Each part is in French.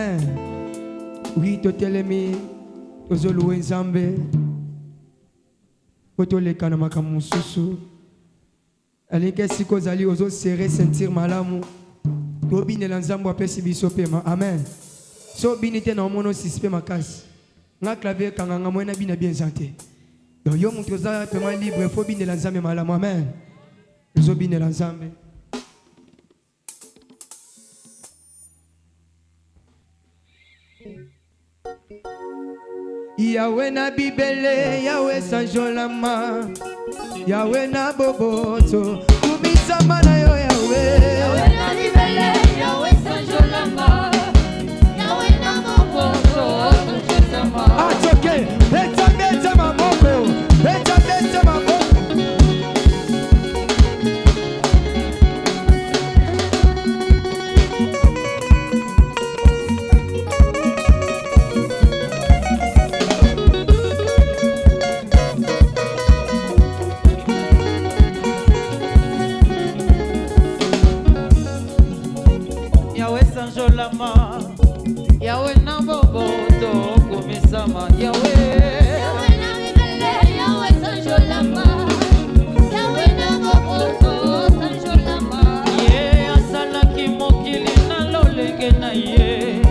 Amen. Oui, totelemi ozoluwe nzambe otoleka na makambo mosusu alinga siko ozali ozosere sentir malamu tobinela nzambe apesi biso pema. Amen. So bini te na omono sispe makasi nga clavier kanganga mwena bina bien santé donc yo mutu oza pema libre fo binela nzambe malamu. Amen. Ozobinela nzambe. Yahweh na bibele, Yahweh sanjolama, Yahweh na boboto, kumisama na yo Yahweh. Yahweh na bibele, Yahweh sanjolama, Yahweh na boboto, kumisama. Atoke, beta beta mamoko, beta beta mamoko. Yahweh na boboto kumisama Yahweh. Yahweh na bibele, Yahweh sanjolama, Yahweh na boboto, sanjolama. Ye asalaki mokili na lolenge na ye,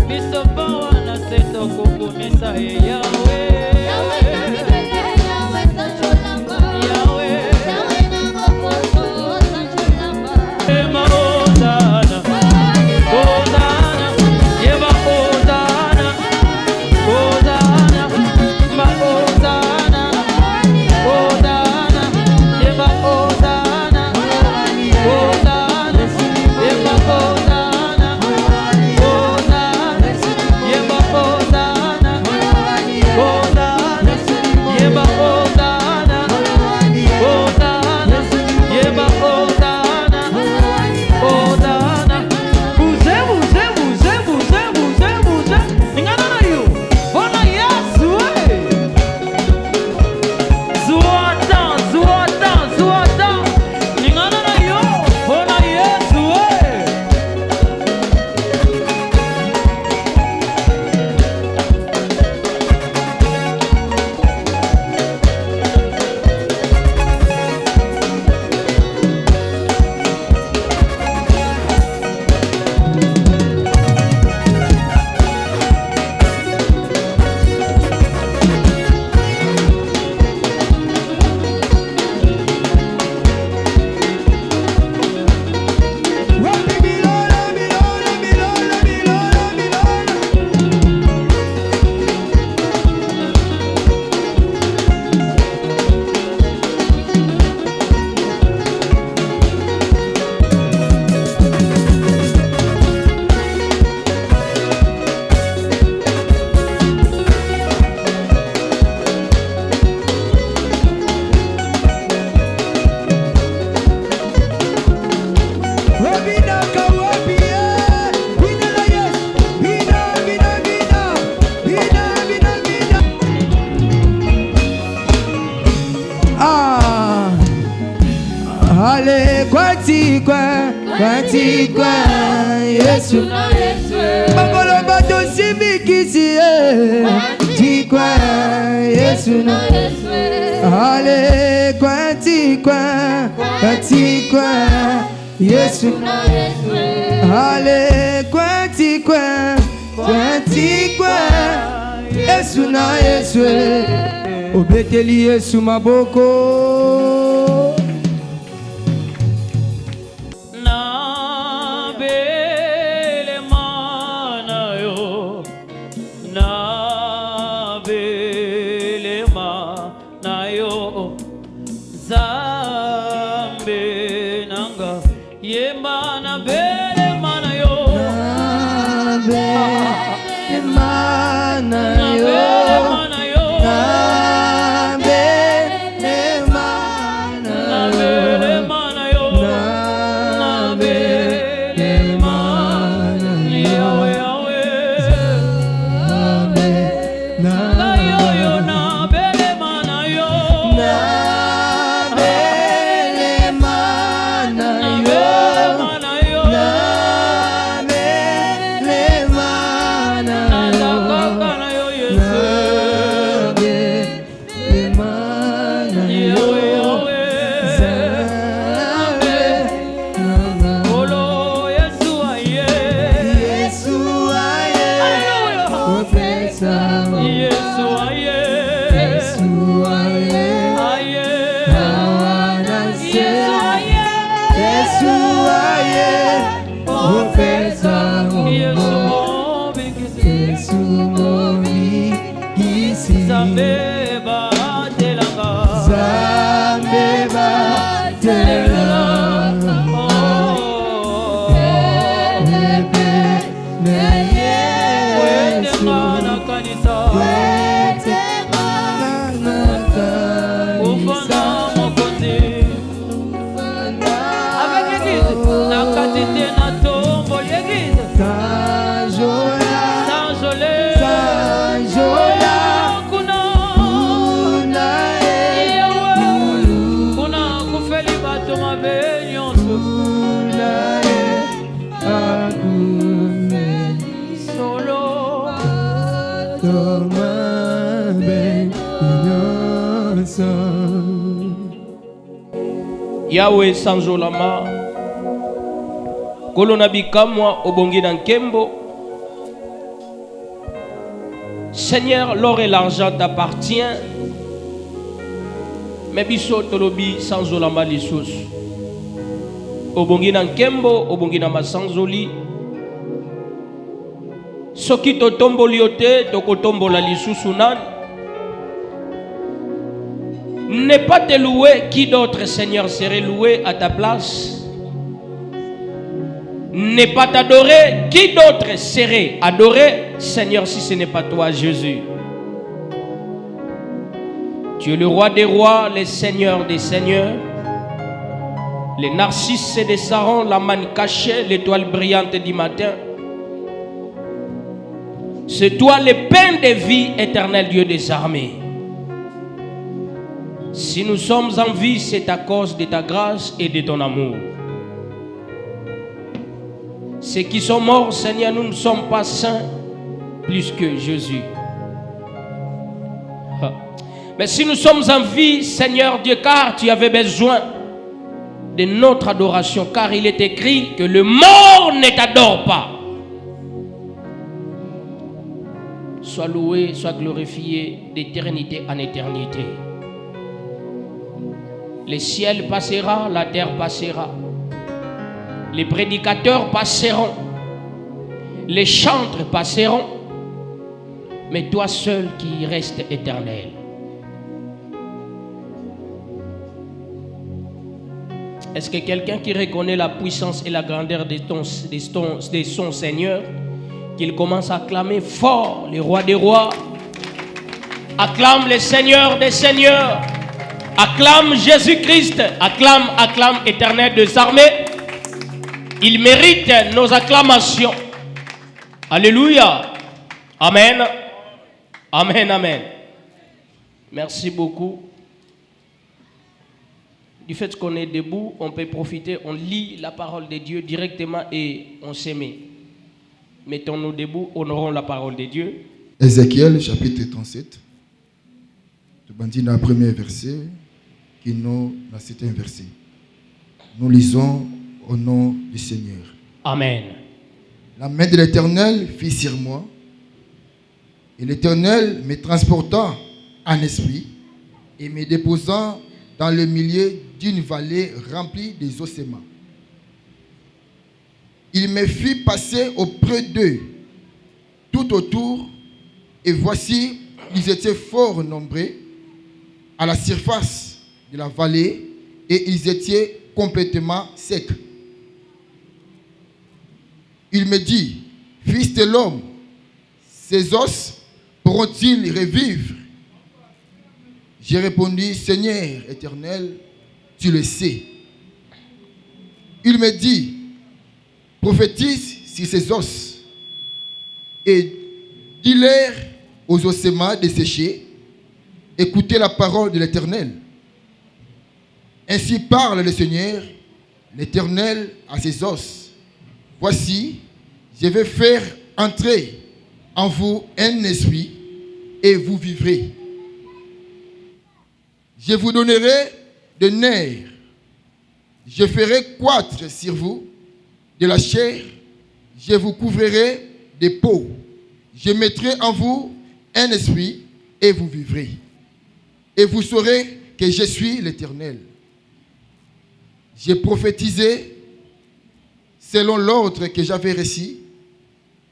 biso bawa na seto kukumisa ye Yahweh. Yahweh na bibele, Yahweh sanjolama, Yahweh. Yahweh na boboto, sanjolama. Ema Hosanna, Hosanna, Yeba Hosanna, Hosanna, Ma Hosanna, Hosanna, Yeba Hosanna, Hosanna, Yeba Hosanna, Hosanna, Yeba Hosanna, Hosanna, Yeba Hosanna, Hosanna, Yeba Hosanna, Hosanna. Buze, buze, buze, buze, buze, buze. Ningana na yo. Bona Yesu, Zuata, zuata, zuata. Ningana na yo. Bona Yesu, Wapi milona, milona, milona, milona, milona. Wabina kawapi bina la yes, bina bina bina, bina bina bina. Ah, ale kwatikwa, kwatikwa, Yesu. Na Yesu, Makolo bato simikisi tikwa, Yesu na na. Yesu. Ale kwatikwa, kwatikwa, Yesu. Na Yesu, Ale kwatikwa, kwatikwa, Yesu na Yesu. Obeteli Yesu maboko. na belema na yo, na belema na yo, Zambe nanga yemba na belema na yo, Mana na yo, belema na yo, na belema mobikisi Nzambe batelanga Nzambe batelanga Wetenga na kanisa Ufana mokonzi Avec l'église Na katite na tombo l'église Sanjolé Kuna Kuna kufeli bato mabe nyonso Solo Yahweh sanzolama kolona bikamwa obongi na nkembo. Seigneur, l'or et l'argent t'appartient, mais biso tolobi sanzolama lisusu obongi na nkembo obongi na masanzoli. Soki totomboli yo te tokotombola lisusu nani? Ne pas te louer, qui d'autre, Seigneur, serait loué à ta place? Ne pas t'adorer, qui d'autre serait adoré, Seigneur, si ce n'est pas toi, Jésus? Tu es le roi des rois, le Seigneur des seigneurs. Les narcisses des sarons, la manne cachée, l'étoile brillante du matin. C'est toi le pain de vie, éternel Dieu des armées. Si nous sommes en vie, c'est à cause de ta grâce et de ton amour. Ceux qui sont morts, Seigneur, nous ne sommes pas saints plus que Jésus. Mais si nous sommes en vie, Seigneur Dieu, car tu avais besoin de notre adoration, car il est écrit que le mort ne t'adore pas. Sois loué, sois glorifié d'éternité en éternité. Le ciel passera, la terre passera. Les prédicateurs passeront. Les chantres passeront. Mais toi seul qui restes éternel. Est-ce que quelqu'un qui reconnaît la puissance et la grandeur de son Seigneur, qu'il commence à acclamer fort le roi des rois, acclame le Seigneur des seigneurs, acclame Jésus-Christ, acclame éternel des armées. Il mérite nos acclamations. Alléluia. Amen. Amen, amen. Merci beaucoup. Du fait qu'on est debout, on peut profiter, on lit la parole de Dieu directement et on s'aime. Mettons-nous debout, honorons la parole de Dieu. Ézéchiel chapitre 37. Tu dans le premier verset, qui nous dans certains versets. Nous lisons au nom du Seigneur. Amen. La main de l'Éternel fit sur moi, et l'Éternel me transporta en esprit et me déposa dans le milieu d'une vallée remplie des ossements. Il me fit passer auprès d'eux, tout autour, et voici, ils étaient fort nombreux à la surface de la vallée, et ils étaient complètement secs. Il me dit, fils de l'homme, ces os pourront-ils revivre? J'ai répondu, Seigneur éternel, tu le sais. Il me dit, prophétise sur ces os et dis-leur aux ossements desséchés, écoutez la parole de l'Éternel. Ainsi parle le Seigneur, l'Éternel à ses os. Voici, je vais faire entrer en vous un esprit et vous vivrez. Je vous donnerai des nerfs. Je ferai croître sur vous de la chair. Je vous couvrirai des peaux. Je mettrai en vous un esprit et vous vivrez. Et vous saurez que je suis l'Éternel. J'ai prophétisé selon l'ordre que j'avais reçu.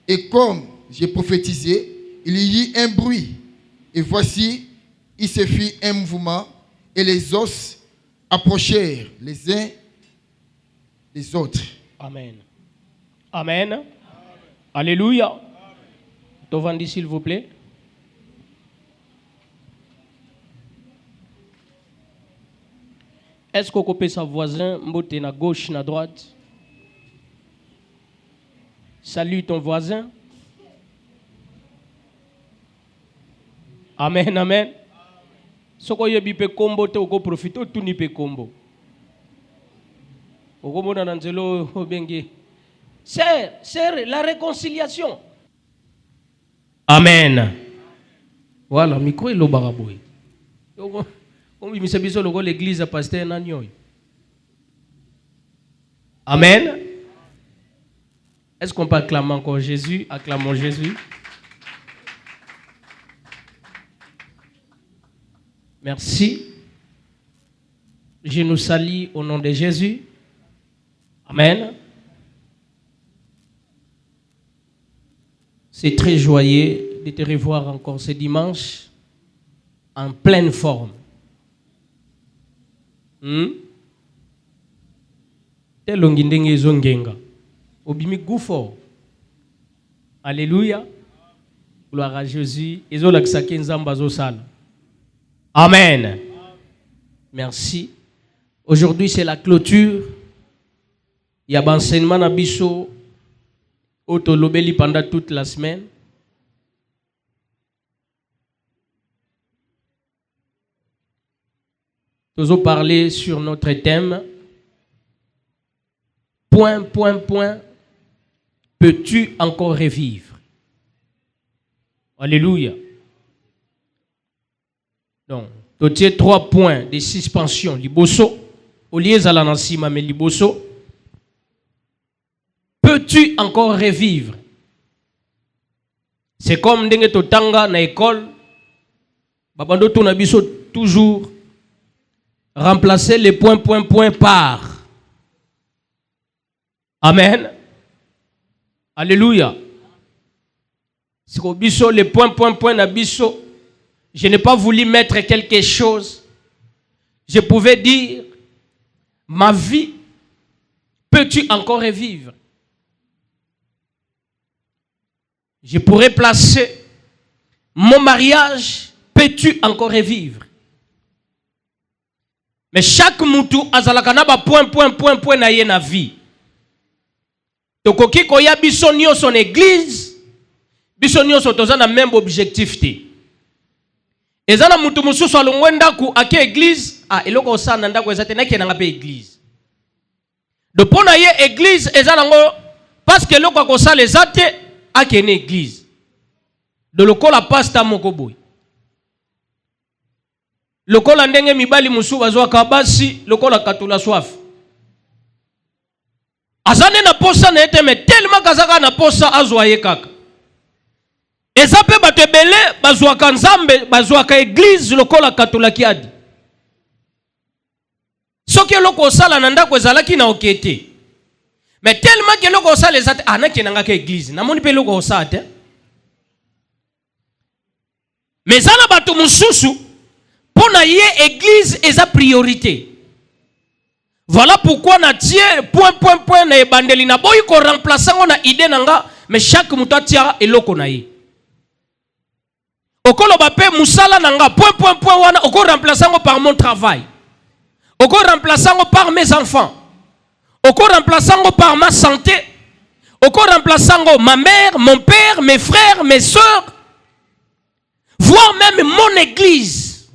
Et comme j'ai prophétisé, il y eut un bruit, et voici, il se fit un mouvement, et les os approchèrent les uns des autres. Amen. Amen. Alléluia. Tovandi, s'il vous plaît. Est-ce qu'on peut sa voisin, mbote na gauche, na droite? Salue ton voisin. Amen, amen. Soko yebi pe kombo te oko profito tout ni pe kombo. Oko mona nanzelo obenge. C'est la réconciliation. Amen. Voilà, micro est le baraboui. Comme il s'est mis l'église à pasteur Nanyoy. Amen. Est-ce qu'on peut acclamer encore Jésus? Acclamons Jésus. Merci. Je nous salue au nom de Jésus. Amen. C'est très joyeux de te revoir encore ce dimanche en pleine forme. Telongindenge zongenga. Obimi goufo. Alléluia. Gloire à Jésus. Ezolakisaki nzamba zosala. Amen. Merci. Aujourd'hui, c'est la clôture. Il y a un enseignement à Bisso, autolobeli pendant toute la semaine. Nous allons parler sur notre thème. Point. Peux-tu encore revivre? Alléluia. Donc, tu as 3 points de suspension. Liboso, au lieu de la nansima, mais liboso. Peux-tu encore revivre? C'est comme dengue totanga na école. Babando tonabiso toujours remplacer les points par. Amen. Alléluia. C'est comme biso les points na biso. Je n'ai pas voulu mettre quelque chose. Je pouvais dire, ma vie, peux-tu encore revivre? Je pourrais placer, mon mariage, peux-tu encore revivre? Mais chaque moutou, azalakana ba point na ye na vie. Tokoki koya biso nyo son église, biso nyo son toza na même objectif te. Ezana mutu mususu alongwenda ku ake église eloko osana ndako ezate na kenanga pe église. De pona ye église ezana ngo parce que eloko akosala ezate ake na église. De lokola pasteur moko boy. Lokola ndenge mibali musu bazwa kabasi lokola katula soif. Azane na posa na ete me tellement kazaka na posa azwa ye kaka. Eza pe bato ebele bazwaka nzambe bazwaka église lokola katolaki adi. Soki eloko osala na ndako ezalaki na okete. Mais tellement que eloko osala ezate anakenanga ka église. Namoni pe eloko osala te. Mais zana bato mususu pona ye église eza priorité. Voilà pourquoi na tie point na ebandeli na boyi ko remplacer ngo na idée nanga mais chaque mutu atia eloko na ye. Okolo bape musala nanga point wana oko remplacer ngo par mon travail. Oko remplacer ngo par mes enfants. Oko remplacer ngo par ma santé. Oko remplacer ngo ma mère, mon père, mes frères, mes sœurs, voire même mon église.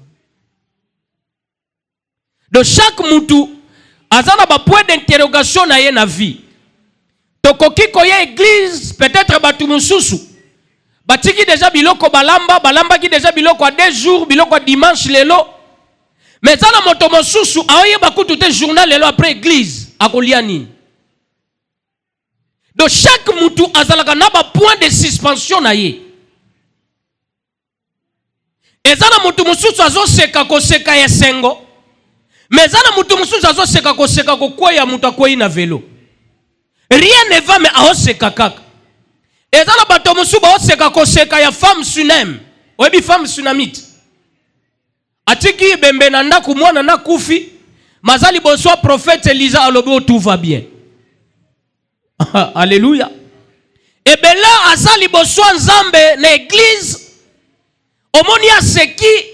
De chaque mutu azana ba point d'interrogation na ye na vie. Tokoki koya église peut-être batu mususu. Batiki déjà biloko balamba ki déjà biloko à 2 jours, biloko à dimanche lelo. Mais zana moto mususu aoye bakutu te journal lelo après église akolia nini. De chaque mutu azalaka na ba point de suspension na ye. Ezana moto mususu azoseka koseka ya sengo. Mais zana mutu mususu azoseka koseka kokwea mutu akwei na vélo. Rien ne va mais aoseka kaka. eza na bato mosusu baoseka koseka ya femme Sunem. Oyebi femme Sunamite atiki bembe na ndaku mwana na kufi mazali boswa prophète Elisa alobi tout va bien. Alléluia. Ebela azali boswa nzambe na église omoni aseki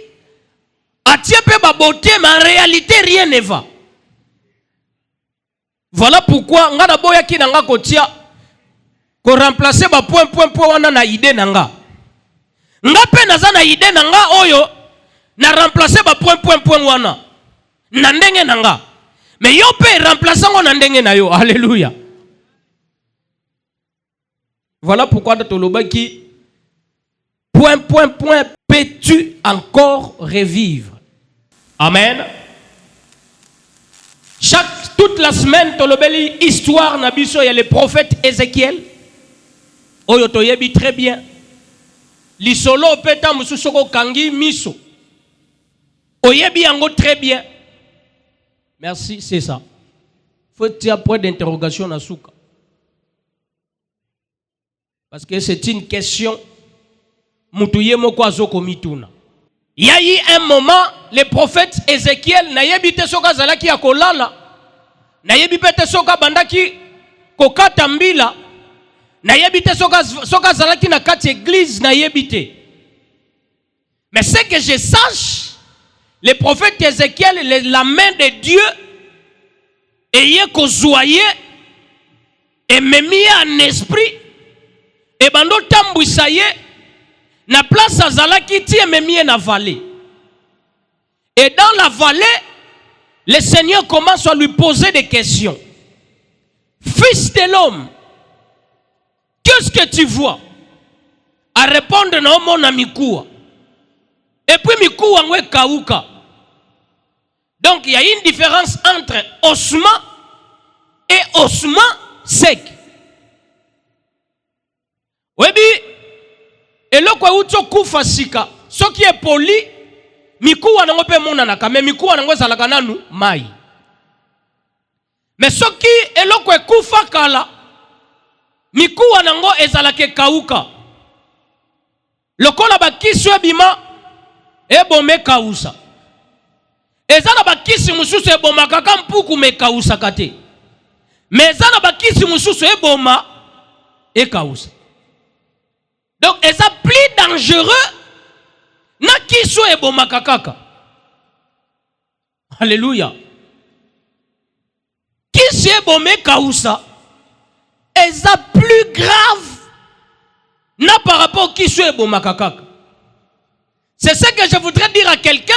atie pe ba beauté mais en réalité rien ne va. Voilà pourquoi ngana boya ki nanga kotia ko remplacer ba point wana na idée nanga. Nga pe naza na idée nanga oyo na remplacer ba point wana na ndenge nanga. Mais yo pe remplacer ngo na ndenge na yo. Alléluia. Voilà pourquoi tolobaki point peux-tu encore revivre? Amen. Toute la semaine tolobeli histoire na biso ya le prophète Ézéchiel. Oyo toyebi très bien. Lisolo peta mususoko kangi miso. Oyebi yango très bien. Merci, c'est ça. Faut tirer point d'interrogation na souka. Parce que c'est une question. Mutuye moko azoko mituna. Il y a eu un moment, le prophète Ézéchiel na yebite soka zalaki ya kolala. Na yebite soka bandaki kokata mbila. Na yebite soka zalaki na kati église na yebite. Mais c'est que je sache, le prophète Ézéchiel, la main de Dieu, ayant kozouaye, et me mis en esprit, et bando tambouissaye, na place à zalaki ti et me mis na vallée. Et dans la vallée, le Seigneur commence à lui poser des questions. Fils de l'homme, qu'est-ce que tu vois? À répondre non mon ami Koua. Et puis Mikoua ngwe kauka. Donc il y a une différence entre ossement et ossement sec. Webi eloko uto kufa sika. Ce qui est poli, Mikoua nango pe monanaka, mais Mikoua nango zalaka nanu mai. Mais ce qui eloko kufa kala, Mikoua nango ezalake kauka. Lokola bakisi ebima ebome kausa. Ezana bakisi mususu eboma kaka mpuku me kausa kate. Mais ezana bakisi mususu eboma e kausa. Donc eza plus dangereux na kiso eboma kakaka. Alléluia. Kisi ebome kausa eza plus grave na par rapport qui soit bon makakaka. C'est ce que je voudrais dire à quelqu'un.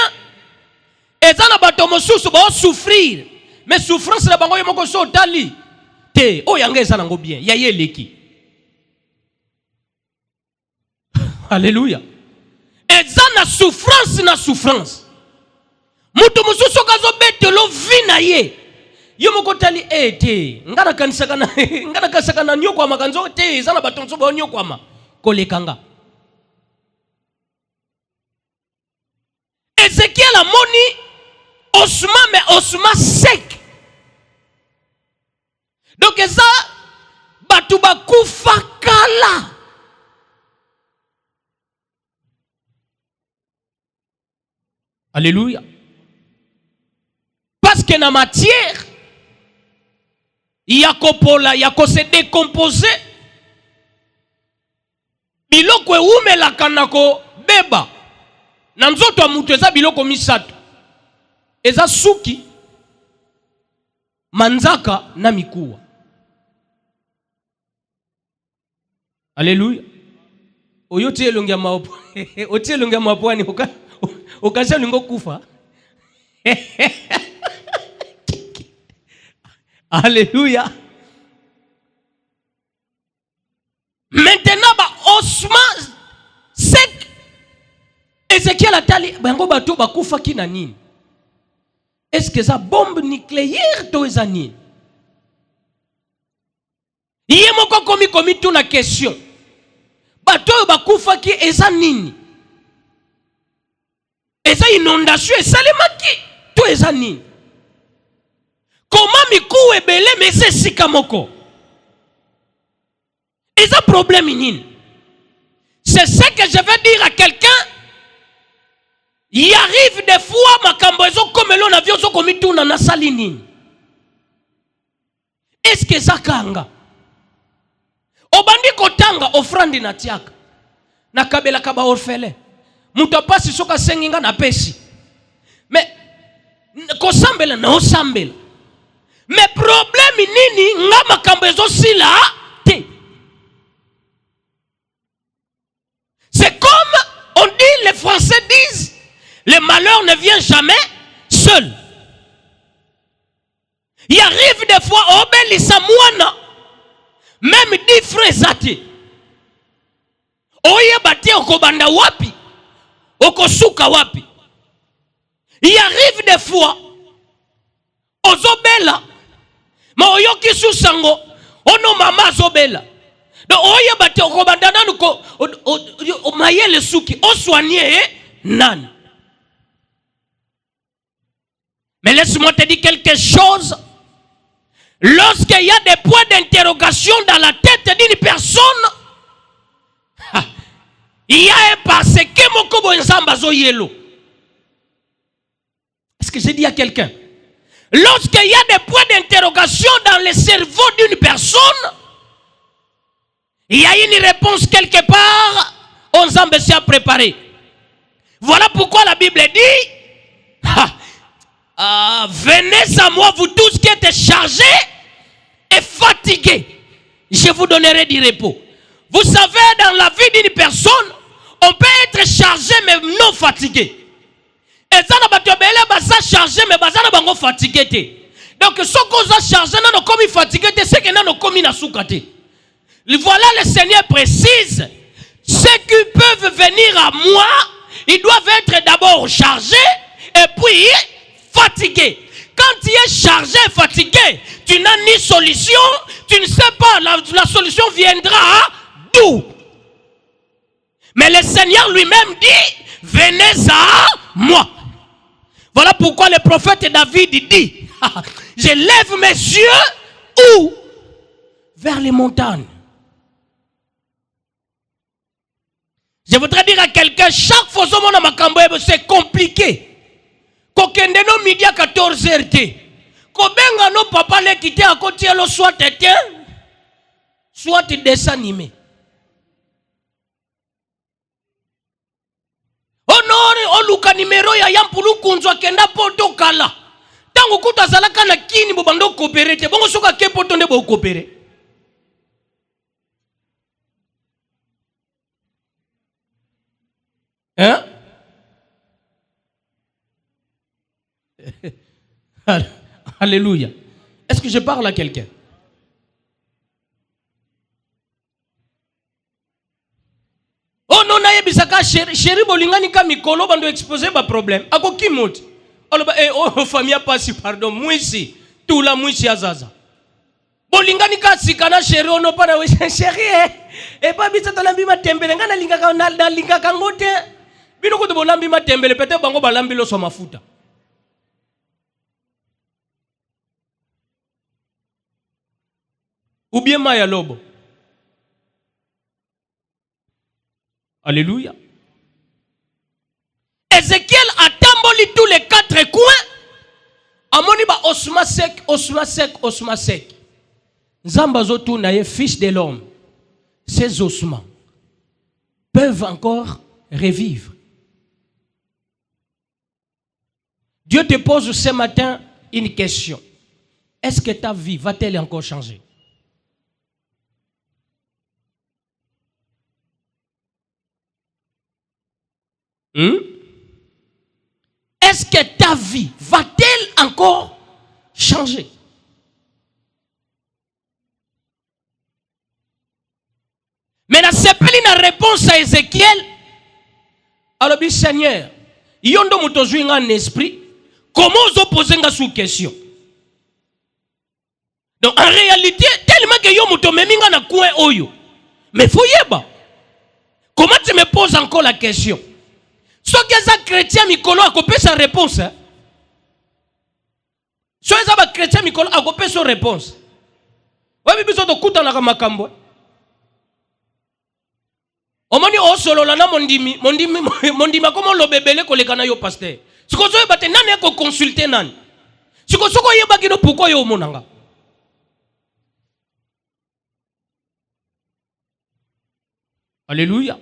Et ça na bato mosusu ba souffrir. Mais souffrance la bango yomoko so tali. Te o yanga eza nango bien. Ya yeleki. Alléluia. Et ça na souffrance. Mutu mosusu kazo betelo vina ye. Yomoko tali te. Ngana kansaka na nyoko makanzo te eza na bato mosusu ba nyoko ama. Kolekanga. Ézéchiel a moni osma mais osma sec. Donc ça batu bakufa kala. Alléluia. Parce que na matière il y a kopola, il y a ko se décomposer. Biloko eumela kanako beba na nzoto ya mutu eza biloko misato eza suki manzaka na mikuwa. Alléluia. Oyo tie longia maopo otie longia maopo ni okasha lingo kufa. Alléluia. Maintenant ba osman sec. Ézéchiel a tali bango bato bakufa ki na nini? Est-ce que ça bombe nucléaire to eza nini? Iye moko komi tu na question. Bato bakufa ki eza nini? Eza inondation esalemaki to eza nini? Comment mikou ebele mais c'est sika moko? Ils ont problème nini. C'est ce que je veux dire à quelqu'un. Il arrive des fois makambo ezo comme l'on a vu zo komi tuna na salini. Est-ce que ça kanga? Obandi kotanga offrande na tiaka. Na kabela kaba orfele. Muto pasi soka senginga na pesi. Mais ko sambela na osambela. Mais problème nini nga makambo ezo sila te. C'est comme on dit, les Français disent, le malheur ne vient jamais seul. Il arrive des fois, obélissa mouana, même 10 frères zati. Oye bati okobanda wapi, okosuka wapi. Il arrive des fois, ozobela, ma oyoki susango, ono mama zobela. Donc oye bati okobanda nanu ko mayele suki, o soigner nan. Mais laisse-moi te dire quelque chose. Lorsqu'il y a des points d'interrogation dans la tête d'une personne, il y a un passé que mon kobo ensamba zo yelo. Est-ce que j'ai dit à quelqu'un? Lorsqu'il y a des points d'interrogation dans le cerveau d'une personne, il y a une réponse quelque part, on s'en a préparé. Voilà pourquoi la Bible dit, venez à moi, vous tous qui êtes chargés et fatigués, je vous donnerai du repos. Vous savez, dans la vie d'une personne, on peut être chargé mais non fatigué. Et ça, on va chargé mais on va fatigué. Donc, ce qu'on a chargé, on a commis fatigué, c'est que on a commis na soukate. Voilà, le Seigneur précise, ceux qui peuvent venir à moi, ils doivent être d'abord chargés et puis fatigués. Quand tu es chargé et fatigué, tu n'as ni solution, tu ne sais pas, la solution viendra d'où? Mais le Seigneur lui-même dit, venez à moi. Voilà pourquoi le prophète David dit, je lève mes yeux où? Vers les montagnes. Je voudrais dire à quelqu'un, chaque fois que c'est compliqué. Kokende no midi à 14h. Kobenga no papa le quitter à côté lo soit éteint, soit dessin animé. Honore oluka numéro ya yampulu kunzwa kenda poto kala. Tango kuta zalaka na kini bobando coopérer te. Bongo soka ke poto nde bo coopérer. Hein? Alléluia. Est-ce que je parle à quelqu'un? Oh non, naye bisaka chéri bolingani ka mikolo bando exposer ba problème. Ako kimoti. Oh famille pasi pardon, muisi. Tout la muisi azaza. Bolingani ka sikana chéri ono pa na we chéri e pa bisa to lambi matembele ngana linga ka na linga ka ngote. Bino ko to bolambi matembele pete bango balambi lo so mafuta. Ou bien Maya Lobo. Alléluia. Ézéchiel a tamboli tous les 4 coins. Amoni ba osma sec, osma sec, osma sec. Zambazo Tounaye, fils de l'homme. Ces ossements peuvent encore revivre. Dieu te pose ce matin une question. Est-ce que ta vie va-t-elle encore changer? Est-ce que ta vie va-t-elle encore changer? Maintenant, c'est pas une réponse à Ézéchiel. Alors, bien Seigneur, yondo mutozui en esprit, comment vous posez sous question? Donc, en réalité, tellement que yo muto meminga na coin oyo. Mais faut yeba. Comment tu me poses encore la question? Ce que les chrétiens mikolo a coupé sa réponse. Ce que les chrétiens mikolo a coupé sa réponse. Oui, mais besoin de couper dans la makambo. solola na mondimi comment lo bebele koleka na yo pasteur. Siko so yeba te nani ko consulter nani. Siko soko yeba kino pourquoi yo monanga. Alléluia.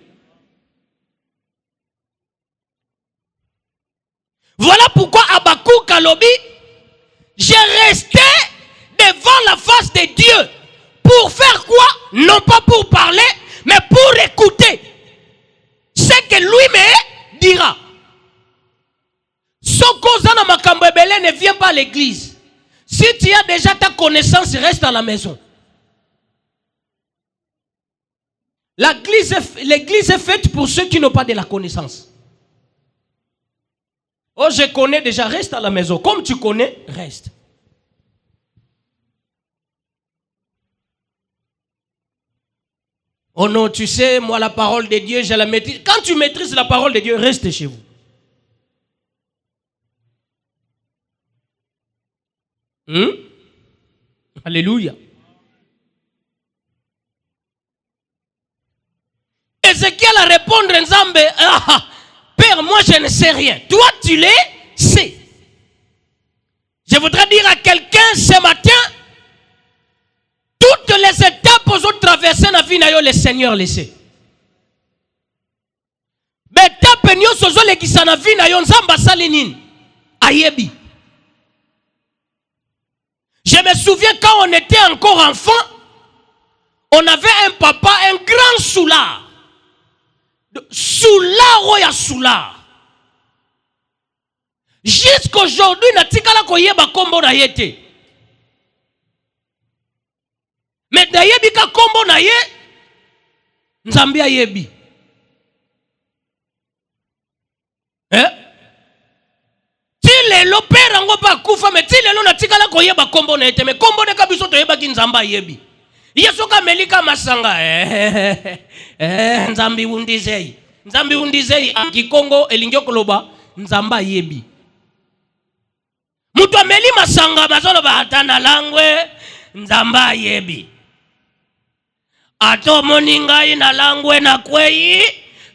Voilà pourquoi Habakkuk Kalobi, j'ai resté devant la face de Dieu. Pour faire quoi? Non pas pour parler, mais pour écouter ce que lui me dira. Sokozana makambo ebele ne vient pas à l'église. Si tu as déjà ta connaissance, reste à la maison. L'église est faite pour ceux qui n'ont pas de la connaissance. Oh, je connais déjà, reste à la maison. Comme tu connais, reste. Oh non, tu sais, moi la parole de Dieu, je la maîtrise. Quand tu maîtrises la parole de Dieu, reste chez vous. Alléluia. Ézéchiel a répondu Nzambe, Père, moi je ne sais rien. Toi tu le sais. Je voudrais dire à quelqu'un ce matin, toutes les étapes aux autres traversées na vie na yo, le Seigneur le sait. Étape nyonso zo lekisa na vie na yo Nzambe asali nini? Ayebi. Je me souviens quand on était encore enfant, on avait un papa, un grand soulard. Soulard oya soulard. Jusqu'aujourd'hui, natikala koyeba kombo na yete. Mais nayebi ka kombo na ye, Nzambe ayebi. Lelo père ngo pa kufa mais ti lelo natikala koyeba kombo na yete mais kombo ne ka biso to yeba ki Nzamba yebi. Yesu ka melika masanga Nzambi undizei Kikongo elingyo koloba Nzamba yebi. Mutu ameli masanga mazolo ba atana langwe Nzamba yebi. Ato moninga ina langwe na kwei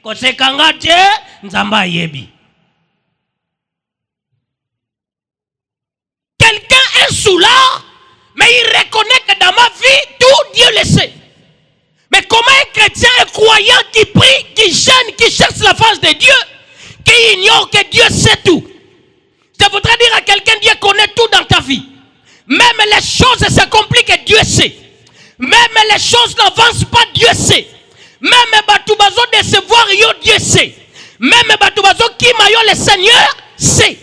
kosekanga te Nzamba yebi. Quelqu'un est soulard, mais il reconnaît que dans ma vie, tout Dieu le sait. Mais comment un chrétien, un croyant qui prie, qui gêne, qui cherche la face de Dieu, qui ignore que Dieu sait tout? Je voudrais dire à quelqu'un, Dieu connaît tout dans ta vie. Même les choses s'accomplissent que Dieu sait. Même les choses n'avancent pas, Dieu sait. Même Batoubazo décevoir, Dieu sait. Même Batoubazo qui maillot le Seigneur sait.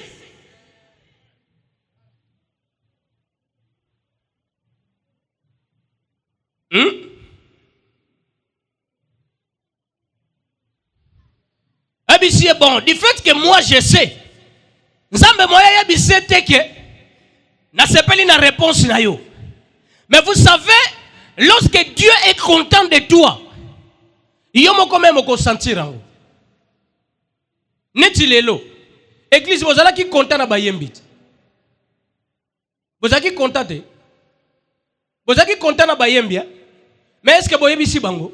Abisi est bon. Du fait que moi je sais, Nzambe moya yabisi te que na sepeli na réponse na yo. Mais vous savez, lorsque Dieu est content de toi, yo moko même ko sentir ngo. Neti lelo. Église bozala ki content na bayembi. Bozala ki content te. Bozala ki content na bayembi. Mais est-ce que vous avez ici bango?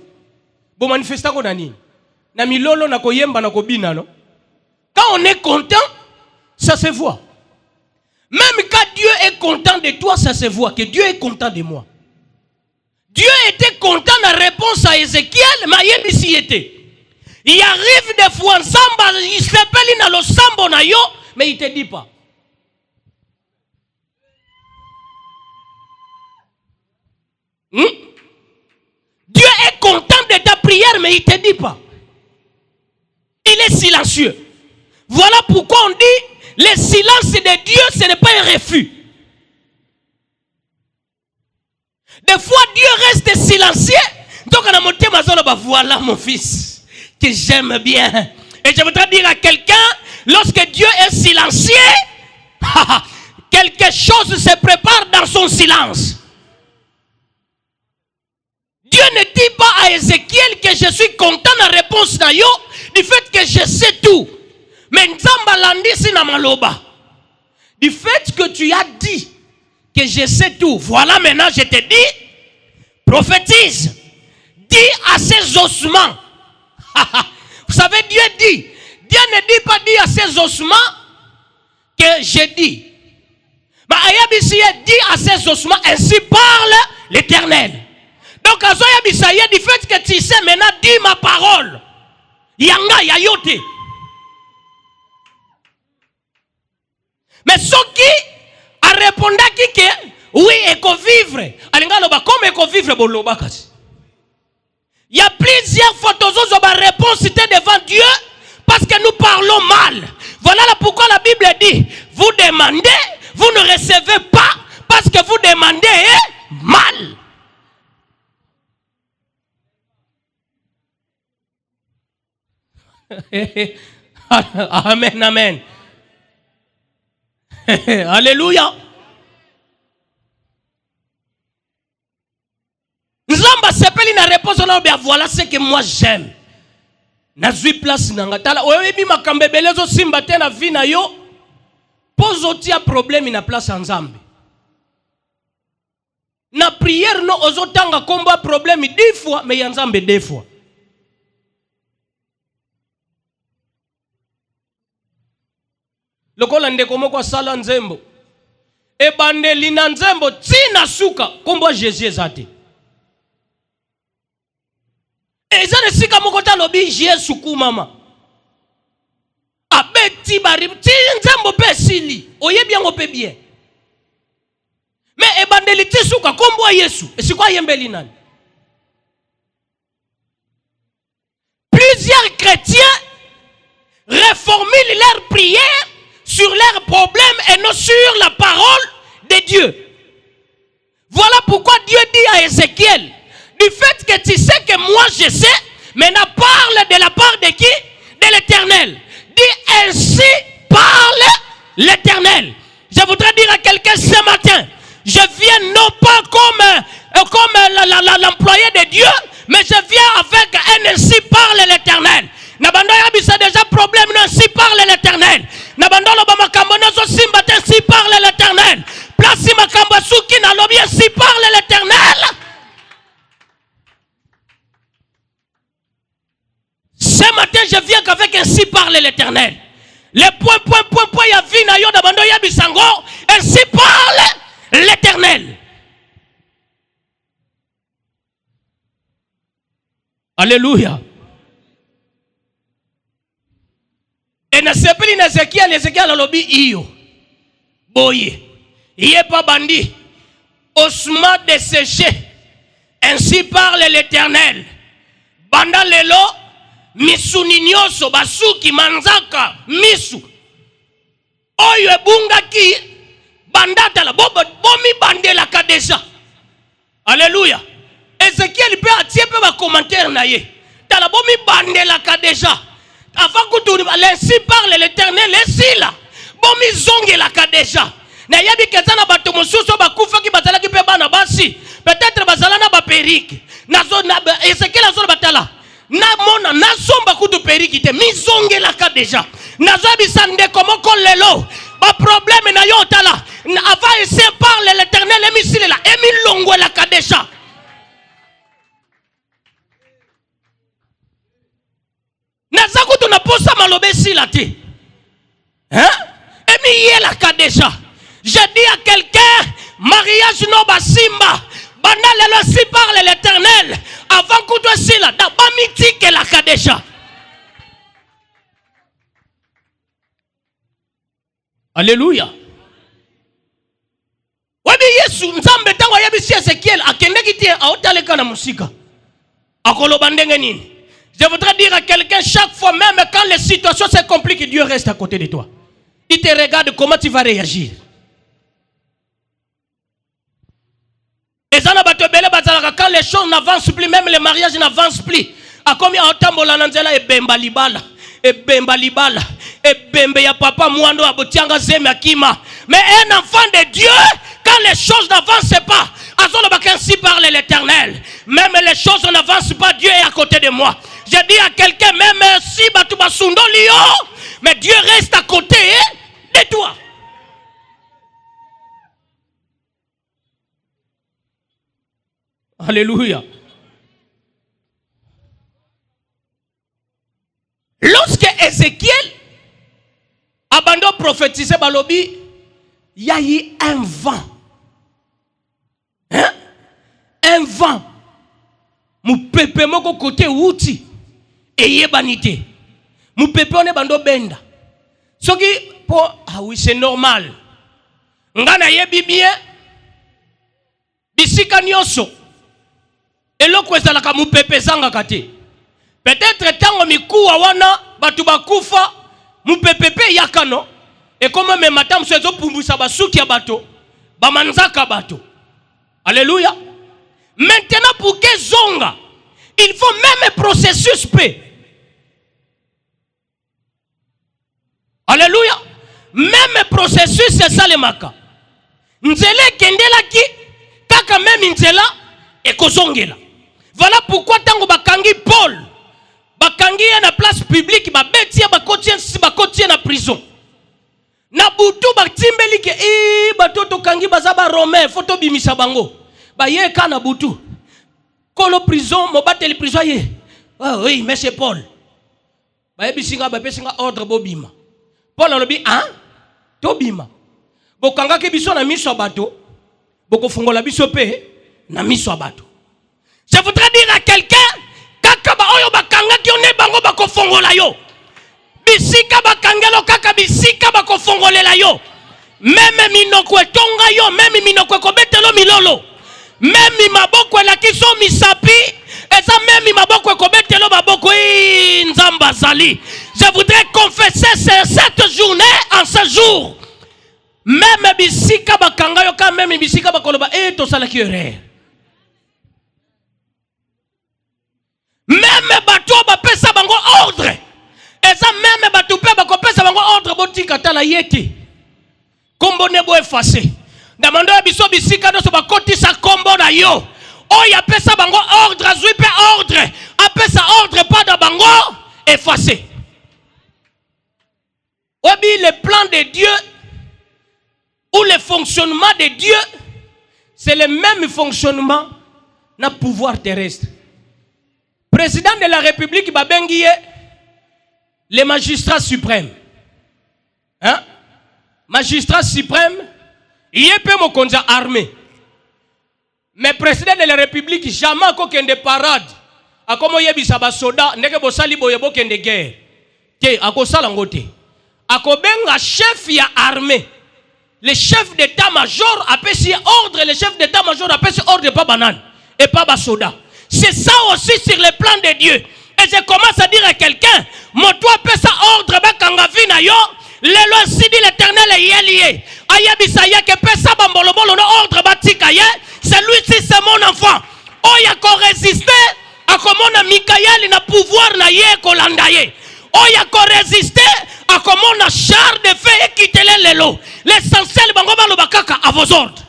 Vous manifestez quoi nani? Na milolo na koyemba na kobina no? Quand on est content, ça se voit. Même quand Dieu est content de toi, ça se voit que Dieu est content de moi. Dieu était content de la réponse à Ézéchiel, mais il ici était. Il arrive des fois ensemble, il s'appelle dans le sambo na yo, mais il te dit pas. Dieu est content de ta prière, mais il ne te dit pas. Il est silencieux. Voilà pourquoi on dit, le silence de Dieu, ce n'est pas un refus. Des fois, Dieu reste silencieux. Donc, on a monté ma zone, voilà mon fils, que j'aime bien. Et je voudrais dire à quelqu'un, lorsque Dieu est silencieux, quelque chose se prépare dans son silence. Dieu ne dit pas à Ézéchiel que je suis content de la réponse d'ayo du fait que je sais tout. Mais Nzamba landi si na maloba. Du fait que tu as dit que je sais tout. Voilà maintenant je te dis, prophétise. Dis à ces ossements ne dit pas dire à ses ossements que j'ai dit. Mais Ayabisi dit à ses ossements, ainsi parle l'Éternel. Donc, Ayabisi du fait que tu sais maintenant, dis ma parole. Yanga yayote. Mais ce qui a répondu que oui, éco-vivre. Comme éco-vivre, il y a plusieurs photos de réponse devant Dieu parce que nous parlons mal. Voilà pourquoi la Bible dit, vous demandez, vous ne recevez pas parce que vous demandez mal. Amen, amen. Alléluia. Nzamba sepeli na réponse là, voilà ce que moi j'aime. Nazui place nangatala. Oyebi makambe belezo simba te na vie na yo. Pose otia problème na place nzambe. Na prière no ozotanga komba problème 10 fois mais ya nzambe 2 fois. Lokola ndeko moko sala nzembo. Ebandeli na nzembo tina suka kombo Jésus ezate. Ezane sika moko ta lobi Jésus ku mama. Abeti bari ti nzembo pe sili. Oyebi yango pe bien. Mais ebandeli ti suka kombo Yesu. Esikwa yembeli nani? Plusieurs chrétiens réformulent leurs prières sur leurs problèmes et non sur la parole de Dieu. Voilà pourquoi Dieu dit à Ézéchiel, du fait que tu sais que moi je sais, maintenant parle de la part de qui? De l'Éternel. Dis ainsi parle l'Éternel. Je voudrais dire à quelqu'un ce matin, je viens non pas comme l'employé de Dieu, mais je viens avec un ainsi parle l'Éternel. Nabandaya bisa déjà problème, ainsi parle l'Éternel. Nabandolo ba makambo nazo simba te si parle l'Éternel. Place makambo suki na lobi si parle l'Éternel. Ce matin je viens qu'avec ainsi parle l'Éternel. Les point ya vie na yo nabandaya bisango ainsi parle l'Éternel. Alléluia. Et na sepeli na Ézéchiel a lobi iyo. Boye. Yé pas bandi. Osma desséché. Ainsi parle l'Éternel. Banda lelo. Misu ninyoso. Basuki manzaka. Misu. Oyo ebunga ki. Bandata la. Bomi bande la kadesha. Alléluia. Ézéchiel peut attirer un commentaire na ye. Tala bomi bande la kadesha. Avant que tu ainsi parle l'Éternel, ainsi là. Bon, mi zonge la kadesha. Na yabi kezana bato mosusu ba kufa ki batala ki pe bana basi. Peut-être bazala na ba perike. Na zona Ezekiel azona batala. Na mona na somba kutu perike te mi zonge la kadesha. Na zabi sande komo kolelo. Ba problème na yo tala. Avant ainsi parle l'Éternel, emi sile la emi longwe la kadesha. Nazaku tu naposa malobesi la te. Hein? Emi yé la kadesha. Je dis à quelqu'un, mariage no basimba. Bana lelo si parle l'Éternel. Avant que tu si la da bamiti que la kadesha. Alléluia. Webi Yesu nzambe tango yebisi Ezekiel akende kiti aotaleka na musika. Akolo bandenge nini? Je voudrais dire à quelqu'un, chaque fois, même quand les situations se compliquent, Dieu reste à côté de toi. Il te regarde comment tu vas réagir. Et quand les choses n'avancent plus, même les mariages n'avancent plus. A combien de temps et bemba libala, et bemba libala, et bemba ya papa mwando abotianga zeme akima. Mais un enfant de Dieu, quand les choses n'avancent pas, ainsi parle l'Éternel. Même les choses n'avancent pas, Dieu est à côté de moi. Je dis à quelqu'un, même si Batouba Sundo Lio, mais Dieu reste à côté de toi. Alléluia. Lorsque Ézéchiel bando prophétiser balobi il y a eu un vent. Hein? Un vent. Mu pepe moko côté outi et yebanité. Mu pepe on est bando benda. Soki po ah oui c'est normal. Ngana yebi bien. Bisika nyonso. Eloko ezalaka mu pepe zanga kate. Peut-être tango mikuwa wana batu bakufa mu pepe yakano. Et comme même matam sezo pumbusa basuki ya bato. Bamanzaka bato. Alléluia. Maintenant pour que zonga, il faut même un processus paix. Alléluia. Même processus c'est ça le maka. Nzele kendela ki kaka même nzela et kozongela. Voilà pourquoi tango bakangi Paul bakangi na place publique ba betia ba kotie na prison. Na butu batimbeli ke batoto kangi bazaba romain photo bimisa bango. Ba ye kana butu. Kolo prison mo bateli prison ye. Ah oui, monsieur Paul. Ba yebisinga ba pesinga ordre bobima. Paul alobi hein? Tobima. Bokanga ke biso na miso bato. Boko fungola biso pe na miso bato. Je voudrais dire à quelqu'un kaka ba oyo bakanga ki one bango bako fongola yo. Bisika bakangelo kaka bisika bako fongolela yo. Même minoko etonga yo, même minoko kobetelo milolo. Même maboko la kiso misapi, et ça même maboko ekobetelo baboko nzamba zali. Je voudrais confesser cette journée en ce jour. Même bisika bakanga yo ka même bisika bakoloba to sala ki erreur. Même bato ba pesa bango ordre. Et ça même bato pe ba kopesa bango ordre botika tala yeki. Kombo nebo effacé. Damando biso bisika do so ba kotisa kombo na yo. O ya pesa bango ordre azui pe ordre. Apesa ordre pas da bango effacé. Obi le plan de Dieu ou le fonctionnement de Dieu, c'est le même fonctionnement na pouvoir terrestre. Président de la République Babenguié, le magistrat suprême. Hein? Magistrat suprême, il est peu mokonza armé. Mais président de la République, jamais aucun de parade. A comme yebisa ba soda, ndeke bosali boyebo kende guerre. Ke akosala ngote. Akobenga chef ya armée. Le chef d'état-major appelle ordre, le chef d'état-major appelle ordre pas banane et pas basoda. C'est ça aussi sur le plan de Dieu. Et je commence à dire à quelqu'un, mon toi appelle ça ordre bakanga vina yo, le loi si dit l'Éternel est lié. Aya bisaya que pesa bambolobolo no ordre batika ye, celui-ci c'est mon enfant. Oya ko résister à comment na Mikaël na pouvoir na ye kolanda ye. Oya ko résister à comment na char de feu et quitter les lelo. L'essentiel bangoma lo bakaka à vos ordres.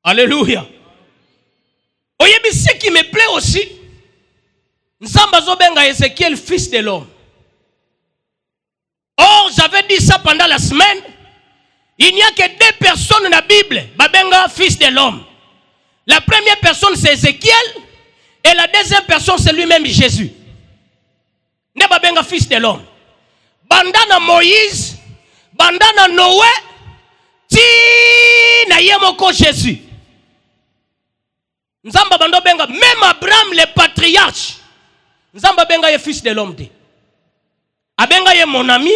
Alléluia. Oyebi ce qui me plaît aussi. Nzamba zobenga Ézéchiel fils de l'homme. Or j'avais dit ça pendant la semaine. Il n'y a que deux personnes dans la Bible. Babenga fils de l'homme. La première personne c'est Ézéchiel. Et la deuxième personne c'est lui-même Jésus. Ne babenga fils de l'homme. Bandana Moïse. Bandana Noé. Ti na yemoko Jésus. Nzamba bando benga même Abraham le patriarche. Nzamba benga ye fils de l'homme. Abenga ye mon ami.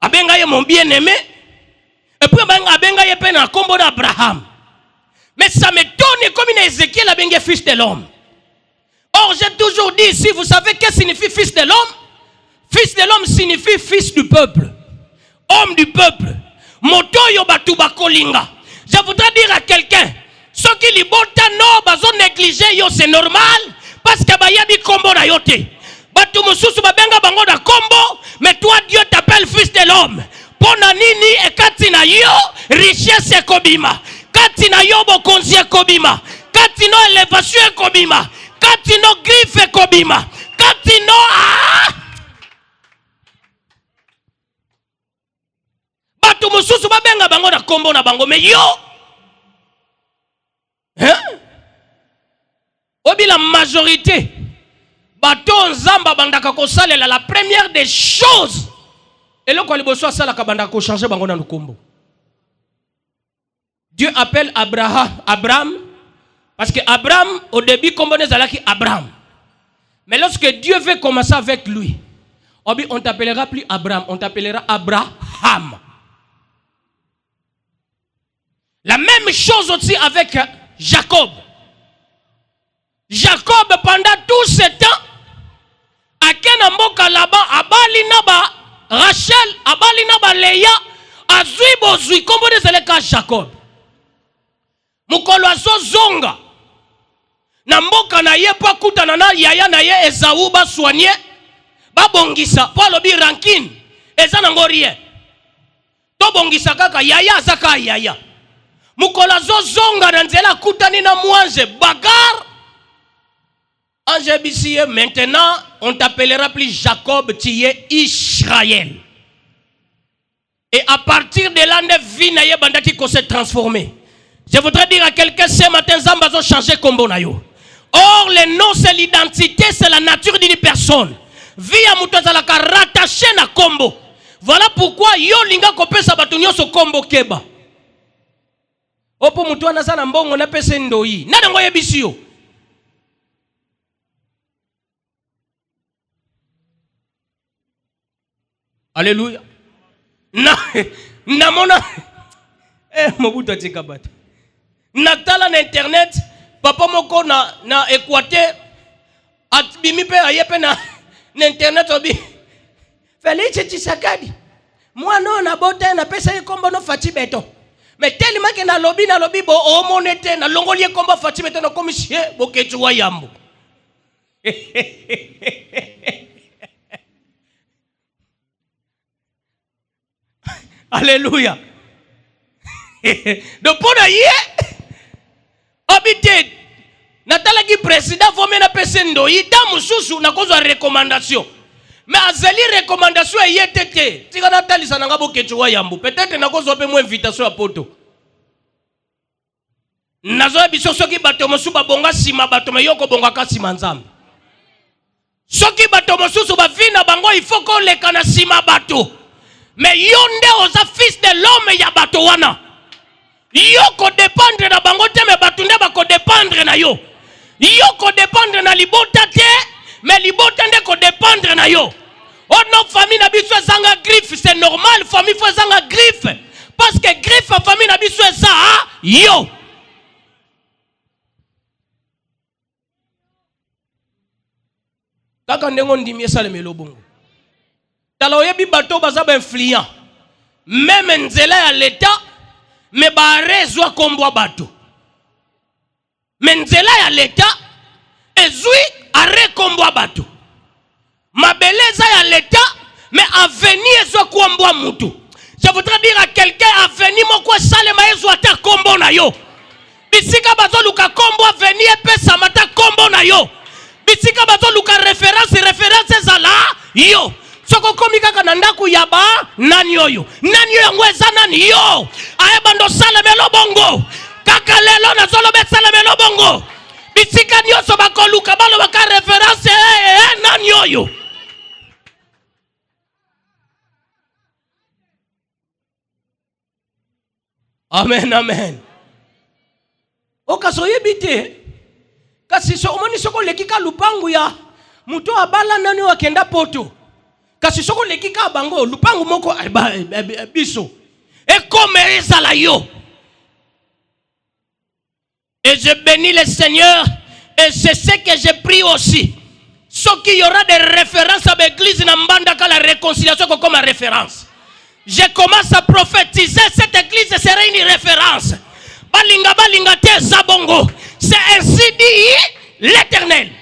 Abenga ye mon bien-aimé. Et puis abenga ye pena kombo d'Abraham. Mais ça m'étonne comme une Ézéchiel abenga fils de l'homme. Or j'ai toujours dit ici, vous savez qu'est-ce que signifie fils de l'homme? Fils de l'homme signifie fils du peuple. Homme du peuple. Motoyo batuba kolinga. Je voudrais dire à quelqu'un, ceux qui libota no bazo négliger yo c'est normal parce que bayabi kombo na yote. Batu mususu babenga bango na kombo, mais toi Dieu t'appelle fils de l'homme. Pona nini e kati na yo richesse kobima. Kati na yo bokonzi kobima. Kati no élévation kobima. Kati no griffe kobima. Kati no Batu mususu babenga bango na kombo na bango, mais yo hein? Obi la majorité bato nzamba bandaka kosalela la première des choses eloko liboso asalaka bandaka ko changer bango na nkombo. Dieu appelle Abraham parce que Abraham au début kombo nezalaki Abraham. Mais lorsque Dieu veut commencer avec lui, on ne t'appellera plus Abraham, on t'appellera Abraham. La même chose aussi avec Jacob. Jacob, pendant tout ce temps, akena mboka là-bas, abali naba Rachel, abali naba Leia, azui bozui, kombo nezaleka Jacob. Mukolo azo zonga. Na mboka na ye pa kutana na yaya na ye Esaú ba soigner ba bongisa po lobi rankine eza nango rien to bongisa kaka yaya azaka yaya mukola zo zonga na nzela kutani na mwanze bagar ange bisiye. Maintenant on t'appellera plus Jacob, tu es Israël. Et à partir de là ne vie na ye bandaki ko se transformer. Je voudrais dire à quelqu'un ce matin Zamba zo changer kombo na yo. Or, le nom, c'est l'identité, c'est la nature d'une personne. Via mutazalaka rattaché na kombo. Voilà pourquoi yo linga kopesa batunyo so kombo keba. Opo mutu anazala mbongo na pese ndoi. Nana ngoye bisio. Alléluia. Na mona. Mobutu atika bata. Natala na internet. Papa moko na Équateur atbimi pe ayepe na internet obi Félix Tshisekedi moi non na bota na pesa ye kombo no Fati Beto mais tellement que na lobi bo o monete na longoli kombo Fati Beto na komisie bo ketuwa yambo. Alléluia. Donc pour aye habité natala ki président faut mena pesendo ida mususu na kozo recommandation mais azeli recommandation yetete tika natali sananga boketu wa yambu peut-être na kozo pe mo invitation à poto nazo biso soki bato mosusu babonga sima bato mayoko bonga ka sima nzambe soki bato mosusu ba vina bango il faut qu'on leka na sima bato mais yonde oza fils de l'homme ya bato wana. Yo ko dépendre na bango te me batunde ba ko dépendre na yo. Yo ko dépendre na libota te mais libota nde ko dépendre na yo. Oh non famille na biso zanga griffe c'est normal famille faut zanga griffe parce que griffe famille na biso za yo. Kaka ndengo ndimi esalemelo bongo. Tala oyebi bato baza ba influent. Même nzela ya l'état me barezwa kombo bato. Menzela ya l'État ezui are kombo bato. Mabeleza ya l'État mais avenir ezwa kombo mutu. Je voudrais dire à quelqu'un avenir moko salema ezwa ta kombo na yo. Bisika bazo luka kombo avenir pesa mata kombo na yo. Bisika bazo luka référence ezala yo. Soko komika kana ndaku yaba nani oyo yango eza nani yo ayebando salemelo bongo kaka lelo na zolo be salemelo bongo bisika nyoso bakoluka balo baka référence nani oyo. Amen amen. Okaso yebite kasi so omoni soko lekika lupangu ya muto abala nani wakenda poto. Kasi soko lekika bango lupangu moko biso et comme ezala yo. Et je bénis le Seigneur et c'est ce que je prie aussi. Ce qu'il y aura des références à l'église n'ambanda ka la réconciliation comme référence. Je commence à prophétiser cette église sera une référence. Balinga te zabongo. C'est ainsi dit l'Éternel.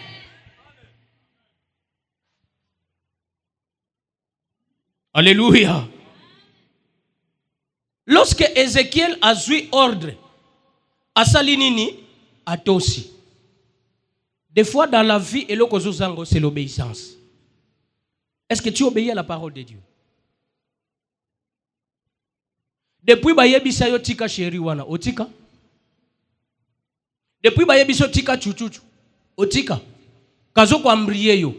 Alléluia. Lorsque Ézéchiel a eu ordre à Salinini, à toi aussi. Des fois dans la vie, c'est l'obéissance. Est-ce que tu obéis à la parole de Dieu? Depuis bayebisa yo tika chéri wana, otika. Depuis bayebisa tika chuchuchu, otika. kazo ko ambriye yo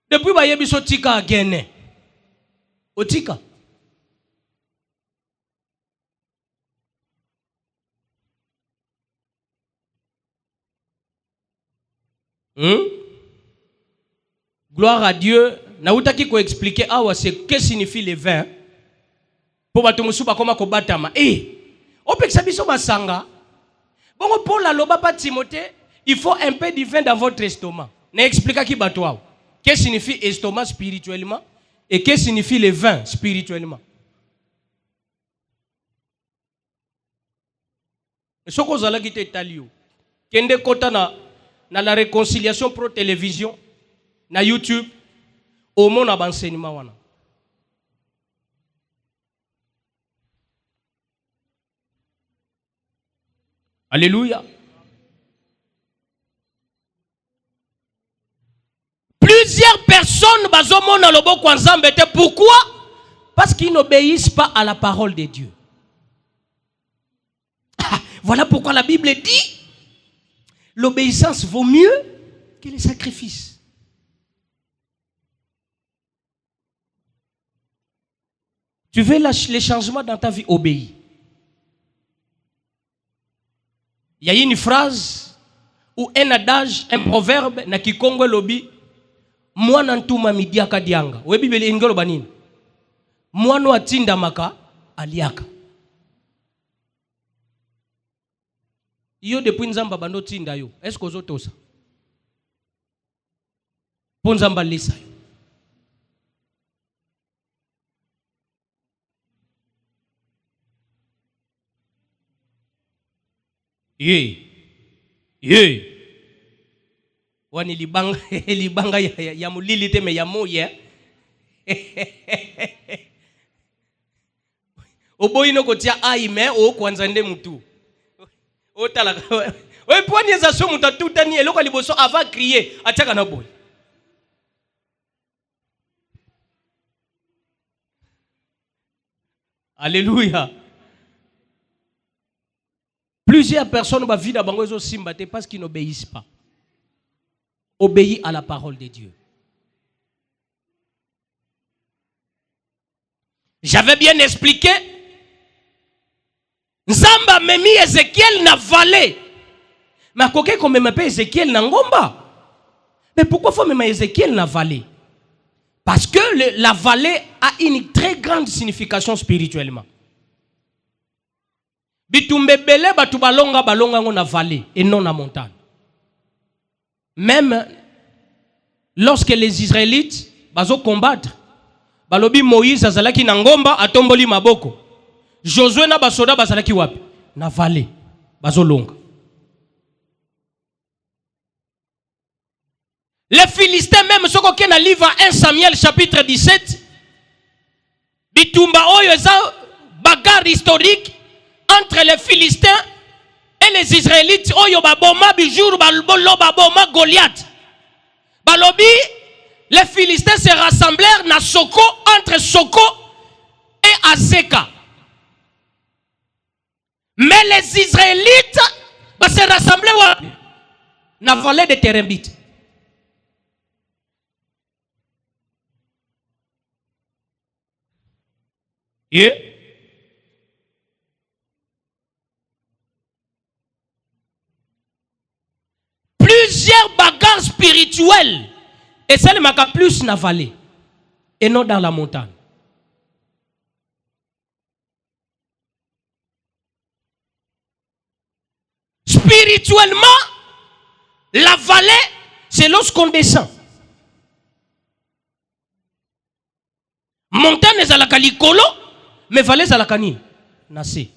depuis ba yebiso tika agene otika Gloire à Dieu. Nautaki ko expliquer awa c'est que signifie le vin. Pour bato musuba koma ko batama. Opekisa biso basanga. Bongo Paul aloba pa Timothée, il faut un peu de vin dans votre estomac. Na expliquer ki bato awa. Que signifie estomac spirituellement et que signifie le vin spirituellement. Soko zala ki te talio. Kende kota na la réconciliation pro télévision na YouTube au monde a enseignement wana. Alléluia. Plusieurs personnes bazomona loboko nzambe te. Pourquoi? Parce qu'ils n'obéissent pas à la parole de Dieu. Voilà pourquoi la Bible dit l'obéissance vaut mieux que les sacrifices. Tu veux les changements dans ta vie, obéis. Il y a une phrase ou un adage, un proverbe, na kikongo lobi, mwana ntuma midiaka dianga. We Bible ingolo banini. Mwana atinda maka aliaka. Yo depuis nzamba bando tinda yo. Est-ce que ozotosa? Pour nzamba lisa yo. Wani libanga ya mulili teme ya moya. Oboino kotia aime o kwanza nde mutu. Otala. We pwani eza so mutatuta ni eloko liboso avant crier ataka na boy. Alléluia. Plusieurs personnes vont vivre dans les simba parce qu'ils n'obéissent pas. Obéis à la parole de Dieu. J'avais bien expliqué. Nzamba memi Ézéchiel na vallée. Mais coquet comme même pas Ézéchiel na ngomba. Mais pourquoi faut même Ézéchiel na vallée? Parce que la vallée a une très grande signification spirituellement. Bitumbe bele batu balonga ngo na vallée et non na montagne. Même lorsque les Israélites bazo combattre, balobi Moïse azalaki na ngomba atomboli maboko. Josué na basoda bazalaki wapi? Na vallée bazo longa. Les Philistins même soko ke na livre 1 Samuel chapitre 17 bitumba oyo eza bagarre historique entre les Philistins et les Israélites. Oyo baboma bijour balbolo baboma Goliath. Balobi les Philistins se rassemblèrent na Soko, entre Soko et Azeka. Mais les Israélites se rassemblaient na vallée de Terembit. Plusieurs bagarres spirituelles et celle m'a plus na vallée et non dans la montagne. Spirituellement, la vallée, c'est lorsqu'on descend. Montagne est à la calicolo, mais vallée est à la cani. Nassé.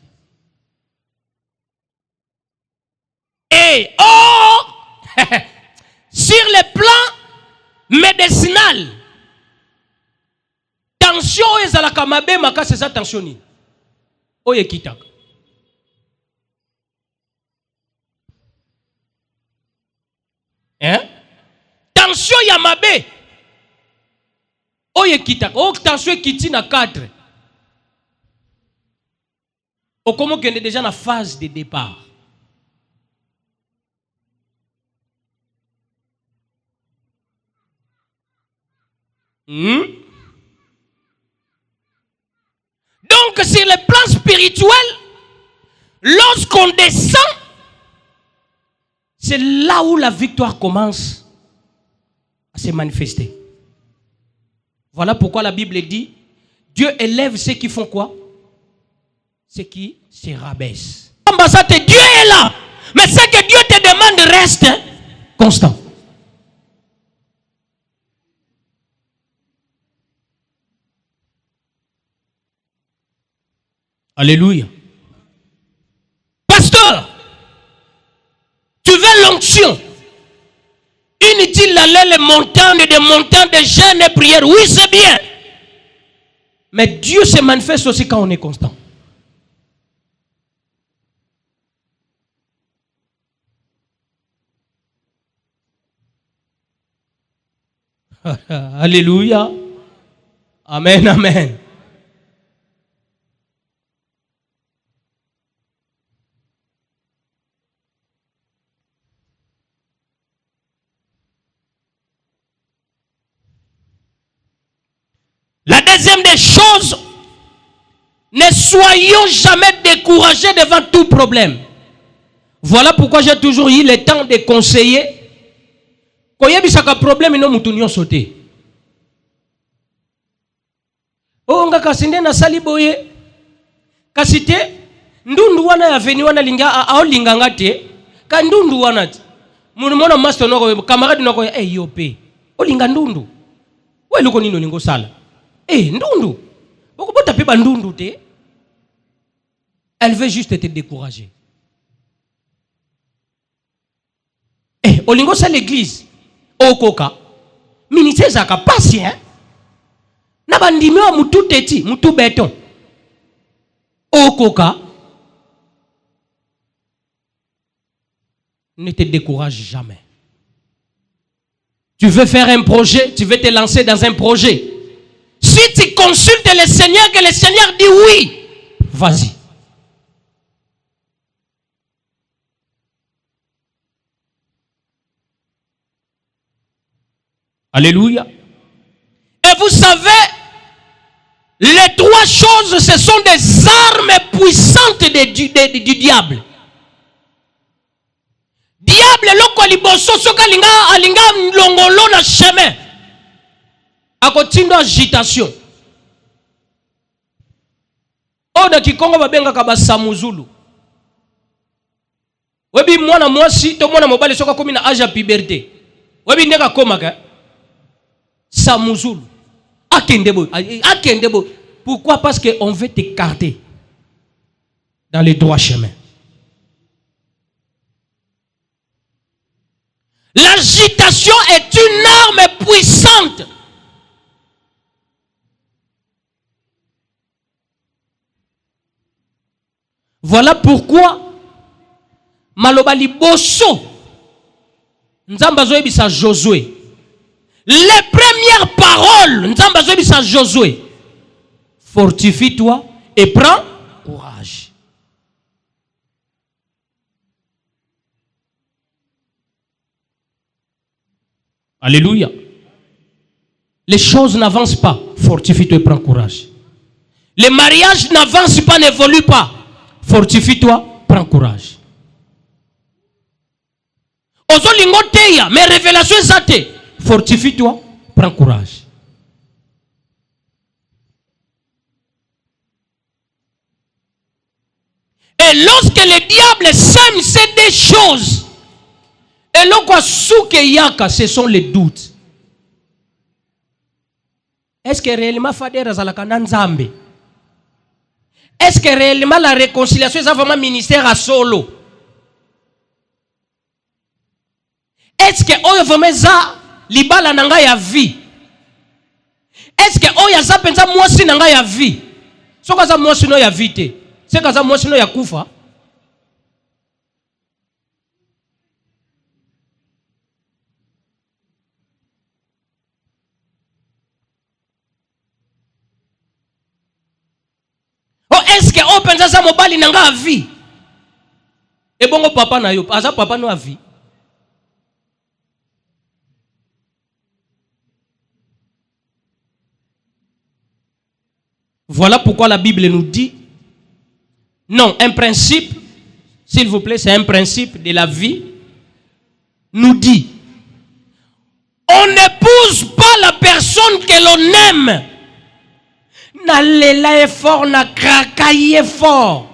Et sur le plan médicinal, tension est à la kamabe, maka c'est ça tension. Oye kitak. Hein? Tension yamabe. Oye kitak. Oh, tension kiti na 4. Au comment qu'on est déjà dans la phase de départ. Donc, sur le plan spirituel, lorsqu'on descend, c'est là où la victoire commence à se manifester. Voilà pourquoi la Bible dit, Dieu élève ceux qui font quoi? Ceux qui se rabaissent. Dieu est là, mais ce que Dieu te demande reste constant. Alléluia. Pasteur, tu veux l'onction? Inutile d'aller les montagnes et des montagnes de jeûne et prière. Oui, c'est bien. Mais Dieu se manifeste aussi quand on est constant. Alléluia. Amen, amen. La deuxième des choses, ne soyons jamais découragés devant tout problème. Voilà pourquoi j'ai toujours eu le temps de conseiller. Quand il y a un problème, il y a un sauté. Oh, on a kasinde na saliboye. Kasite, ndundu wana ya veni wana linga a linga ngate. Ka ndundu wana. Mwana master noko camarade noko yope. O linga ndundu. We luko nino lingo sala. Ndundu. Pourquoi tu n'as pas ndundu te? Elle veut juste te décourager. Au lingo c'est l'église. Au coca. Ministère zaka patient. Na bandimi wa mutu teti, mutu béton. Au coca. Ne te décourage jamais. Tu veux faire un projet, tu veux te lancer dans un projet. Si tu consultes le Seigneur, que le Seigneur dit oui, vas-y. Alléluia. Et vous savez, les trois choses, ce sont des armes puissantes du diable. Diable, loko liboso soka alinga longolo na chemin. A continuer agitation. Oda kikongo babenga kaba samuzulu. Webi mwana mwasi to mwana mobali soka komi na âge ya puberté. Webi ndeka komaka samuzulu. Akendebo. Pourquoi? Parce que on veut t'écarter dans les droits chemins. L'agitation est une arme puissante. Voilà pourquoi malobali bosso nzamba zoyebisa Josué. Les premières paroles nzamba zoyebisa Josué. Fortifie-toi et prends courage. Alléluia. Les choses n'avancent pas. Fortifie-toi et prends courage. Les mariages n'avancent pas, n'évoluent pas. Fortifie-toi, prends courage. Ozolingoteya, mes révélations zate. Fortifie-toi, prends courage. Et lorsque le diable sème ces deux choses, et l'on souke yaka, ce sont les doutes. Est-ce que réellement Fader Azalaka Nzambe? Est-ce que réellement la réconciliation est vraiment ministère à solo? Est-ce que oyo vraiment za libala nanga ya vie? Est-ce que oyo za penza mwasi nanga ya vie? Soka za mwasi no ya vie te. C'est que za mwasi no ya kufa. Est-ce que on pense ça mobali nanga a vie? Et bon papa na yo, aza papa no a vie. Voilà pourquoi la Bible nous dit, non, un principe, s'il vous plaît, c'est un principe de la vie, nous dit, on n'épouse pas la personne que l'on aime. Na lela est fort, na krakaye fort.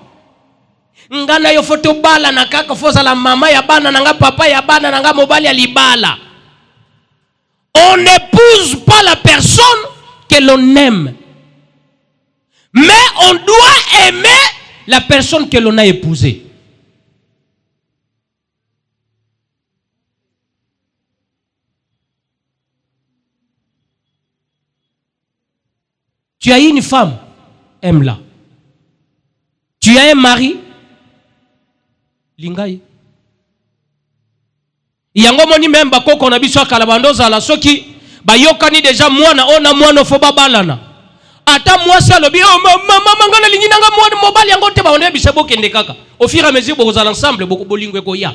Ngana yo foto bala na kaka foza la mama ya bana nanga papa ya bana nanga mobali ya libala. On n'épouse pas la personne que l'on aime. Mais on doit aimer la personne que l'on a épousée. Tu as une femme, aime-la. Tu as un mari, lingai. Yango moni même bakoko na biso kalabandoza la soki bayokani déjà mwana ona mwana fo babalana. Ata mwasi alobi oh mama ngana lingi nanga mwana mobali yango te ba on ebise bokende kaka. Au fur et à mesure boko za ensemble boko bolingwe ko ya.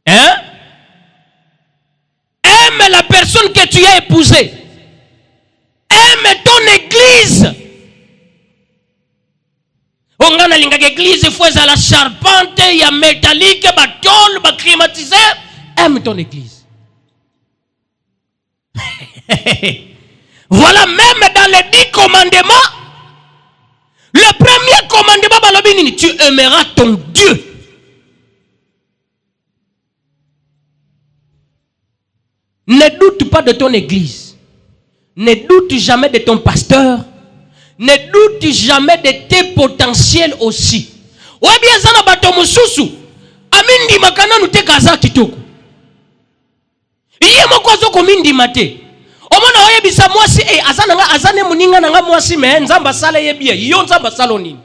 Hein? Aime la personne que tu as épousée. Aime ton église. On a l'église, il faut la charpente, il y a métallique, batole, ba climatiseur. Aime ton église. Voilà, même dans les 10 commandements, le premier commandement, tu aimeras ton Dieu. Ne doute pas de ton église. Ne doute jamais de ton pasteur. Ne doute jamais de tes potentiels aussi. Ouais bien ça na bato mususu. Amindi makana nu te kaza kitoko. Iye mokwazo ko mindi mate. Omona oye bisa mwasi azana nga azane muninga nga mwasi me nzamba sala yebia. Yo nzamba salo nini.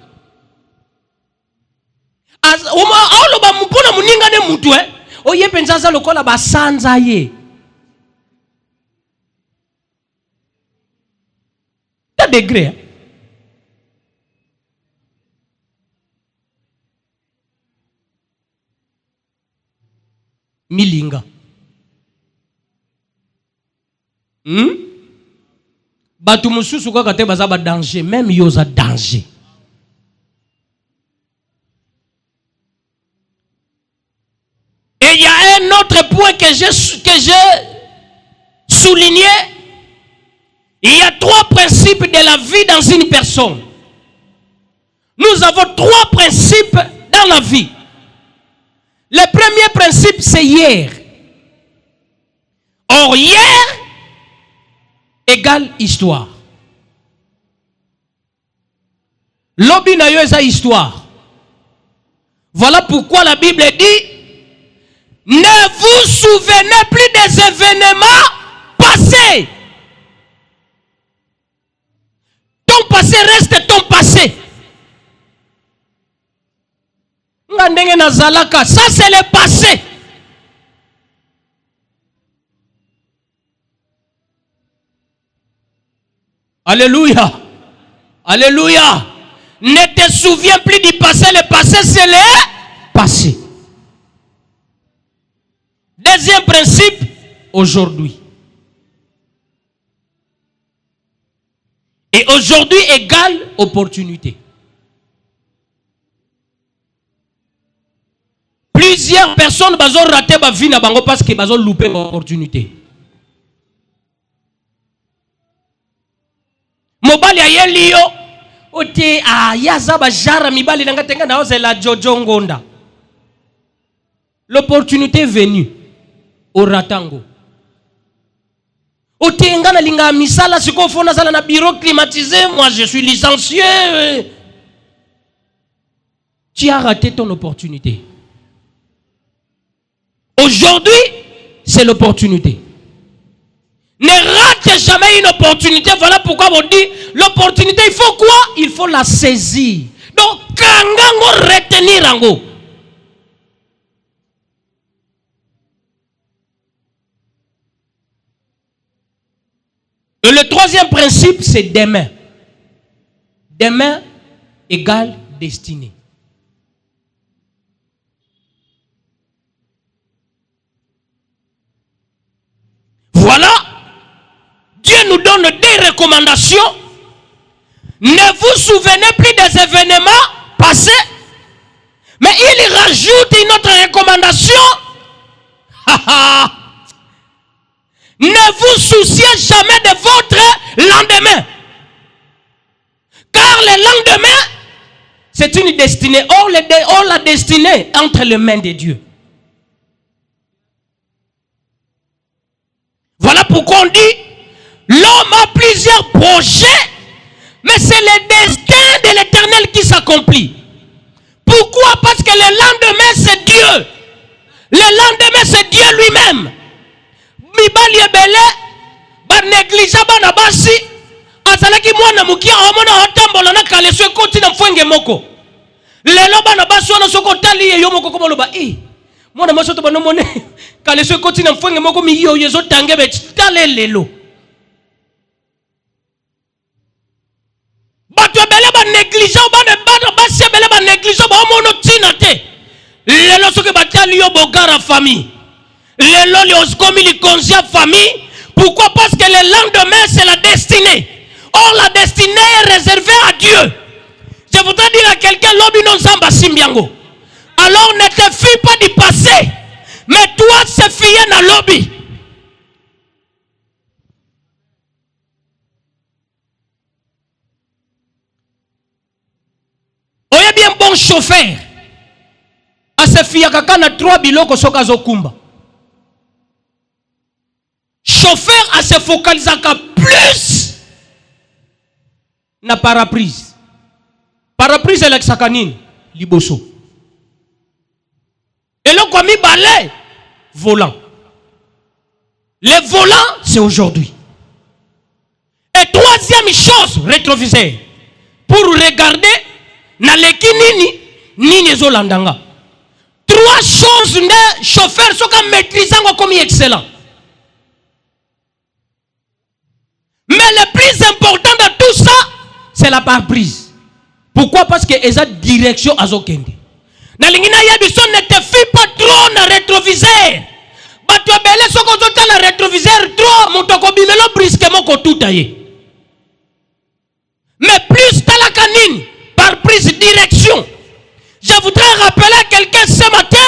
Oma olo ba mpona muninga ne mutu oye penza za lokola ba sanza ye. Degré. Milinga. Batu mususu kaka te baza ba danger, même yoza danger. Et il y a un autre point que j'ai souligné. Il y a 3 principes de la vie dans une personne. Nous avons 3 principes dans la vie. Le premier principe, c'est hier. Or, hier égale histoire. Lobi na yo eza histoire. Voilà pourquoi la Bible dit, ne vous souvenez plus des événements passés. Ton passé reste ton passé. Ça c'est le passé. Alléluia. Alléluia. Ne te souviens plus du passé. Le passé c'est le passé. Deuxième principe, aujourd'hui. Et aujourd'hui égale opportunité. Plusieurs personnes ont raté ma vie parce qu'ils ont loupé l'opportunité. Mobali ya lio ote yaza bajara mibali nanga tenga na oze la Jojo Ngonda. L'opportunité est venue au ratango. Otenga na linga misala siko fona sala na bureau climatisé, moi je suis licencié. Tu as raté ton opportunité. Aujourd'hui, c'est l'opportunité. Ne rate jamais une opportunité. Voilà pourquoi on dit l'opportunité, il faut quoi? Il faut la saisir. Donc, kangango retenir ango. Et le troisième principe, c'est demain. Demain égale destinée. nous donne des recommandations. Ne vous souvenez plus des événements passés, mais il rajoute une autre recommandation. Ne vous souciez jamais de votre lendemain. Car le lendemain, c'est une destinée. Or, la destinée est entre les mains de Dieu. Voilà pourquoi on dit, l'homme a plusieurs projets, mais c'est le destin de l'Éternel qui s'accomplit. Pourquoi? Parce que le lendemain, c'est Dieu. Le lendemain, c'est Dieu lui-même. Mibali ebele, ba négligea bana basi, azalaki mwana mukia omona otambola na kaleso ekoti na mfwenge moko. Lelo bana basi wana soko tali ye yo moko ko boloba, mwana maso to banomone kaleso ekoti na mfwenge moko mi yo yezo tange be tale lelo. Bato ebele ba négligea bana basi ebele ba négligea ba omono tina te. Lelo soki batali yo bogara famille. Lelo li oskomi li konzia famille. Pourquoi? Parce que le lendemain c'est la destinée. Or la destinée est réservée à Dieu. Je voudrais dire à quelqu'un, lobi non zamba simbiango. Alors ne te fie pas du passé, mais toi se fier na lobby. Oye bien bon chauffeur. A se fier kaka na 3 biloko soka zokumba. Chauffeur a se focaliser plus na paraprise. Paraprise est sakanine liboso. Et le quoi mi balai volant. Le volant c'est aujourd'hui. Et troisième chose, rétroviseur. Pour regarder na leki nini zolandanga. 3 choses ne chauffeur soka maîtrisant comme excellent. Mais le plus important de tout ça, c'est la pare-brise. Pourquoi? Parce que esa direction azokende. Na lingina yabiso ne te fie pas trop na rétroviseur. Bato bele soko zota na rétroviseur trop mutoko bimelo brusquement ko tout aye. Mais plus talaka nini pare-brise direction. Je voudrais rappeler à quelqu'un ce matin,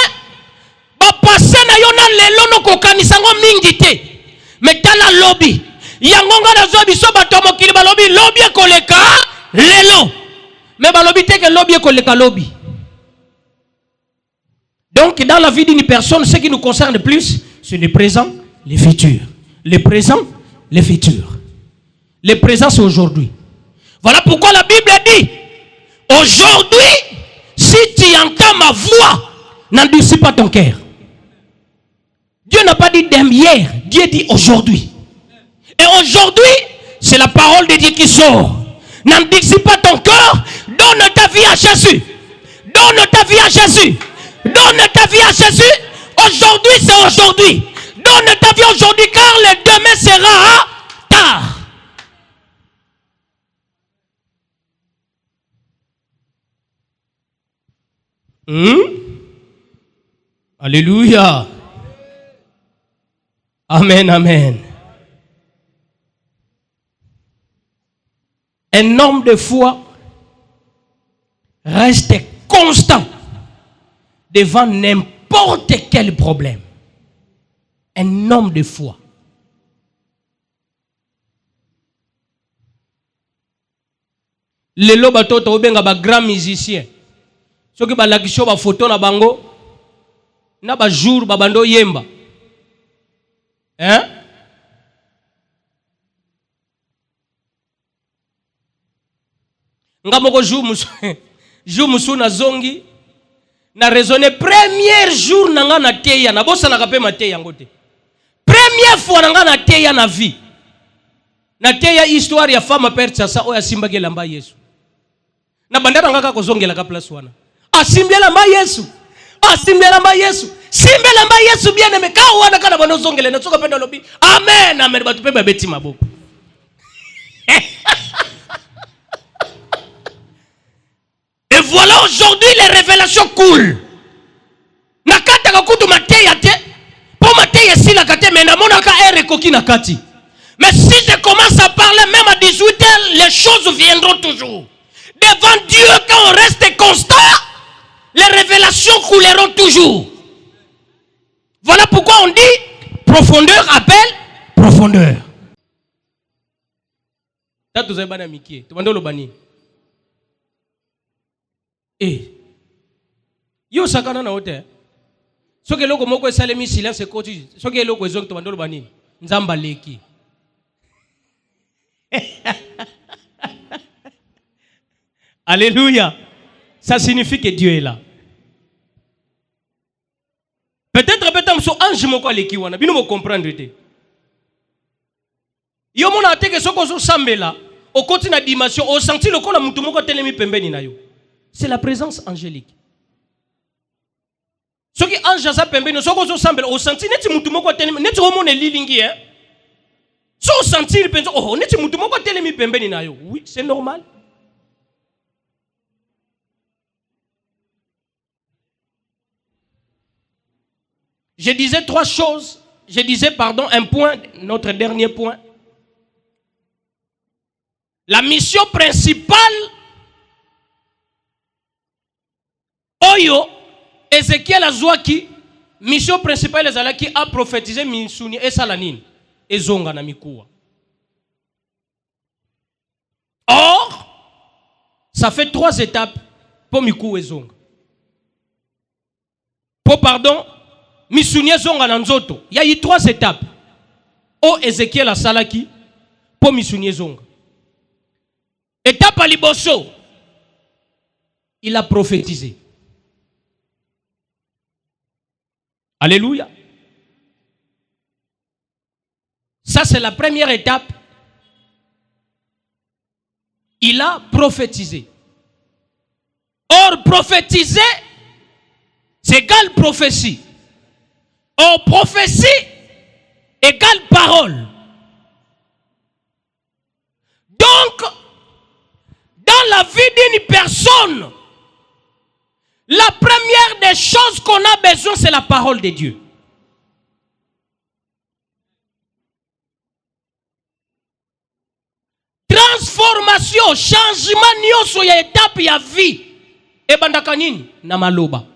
ba passer na yona lelo no kokanisango mingi te. Mais tala lobby. Yangonga na zo biso bato mokili balobi lobby koleka lelo. Mais balobi te que lobby koleka lobby. Donc dans la vie d'une personne, ce qui nous concerne plus, c'est le présent, le futur. Le présent, le futur. Le présent c'est aujourd'hui. Voilà pourquoi la Bible dit, aujourd'hui, si tu entends ma voix, n'endurcis pas ton cœur. Dieu n'a pas dit d'hier, Dieu dit aujourd'hui. Et aujourd'hui, c'est la parole de Dieu qui sort. N'endurcis pas ton cœur, donne ta vie à Jésus. Donne ta vie à Jésus. Donne ta vie à Jésus. Aujourd'hui, c'est aujourd'hui. Donne ta vie aujourd'hui, car le demain sera tard. Alléluia. Amen, amen. Un homme de foi reste constant devant n'importe quel problème. Un homme de foi. Les lobato to benga ba grand musicien. Ceux qui balakisho ba photo na bango na ba jour ba bando yemba. Hein? Ngamoko jour musu na zongi na raisonner premier jour nanga na teya na bosa na kape mateya ngote. Première fois nanga na teya na vie. Na teya histoire ya femme percha sa oya simba ke lamba Yesu. Na bandara ngaka ko zongela ka place wana. Asimbela lamba Yesu. Asimbela lamba Yesu. Simbela lamba Yesu bien aimé ka wana kana bano zongela na soka penda lobi. Amen amen batu pe ba beti maboko. Et voilà aujourd'hui les révélations coulent. Nakata kakutu mateya te. Po mateya sila kate mena monaka ere koki nakati. Mais si je commence à parler même à 18h, les choses viendront toujours. Devant Dieu, quand on reste constant, les révélations couleront toujours. Voilà pourquoi on dit profondeur appelle profondeur. Yo sakana na hote. Soki loko moko esalemi silence koti. Soki loko ezongi to bandolo banini. Nzamba leki. Alléluia. Ça signifie que Dieu est là. Peut-être so ange moko leki wana. Bino mo comprendre te. Yo mona ateke soko so sambela. Au côté na dimension, au senti le kola mutu moko telemi pembeni na yo. C'est la présence angélique. Ce qui ange za pembeni soko so sambela au senti neti mutu moko telemi neti o mona lilingi hein. So senti le penso oh neti mutu moko telemi pembeni na yo. Oui, c'est normal. Je disais trois choses. Je disais pardon un point, notre dernier point. La mission principale, Oyo, Ézéchiel Azouaki, mission principale qui a prophétisé Minsuni et Salanine, et Zonga na Mikoua. Or, ça fait 3 étapes pour Mikou et Zonga. Pour pardon, Misuni et Zonga na Nzoto. Il y a eu 3 étapes. O Ézéchiel Asalaki, pour Misuni et Zonga. Étape à Liboso, il a prophétisé. Alléluia. Ça, c'est la première étape. Il a prophétisé. Or, prophétiser, c'est égal prophétie. Or, prophétie égale parole. Donc, dans la vie d'une personne, la première des choses qu'on a besoin, c'est la parole de Dieu. Transformation, changement, nyoso ya étape ya vie. Et bandaka nini na maloba.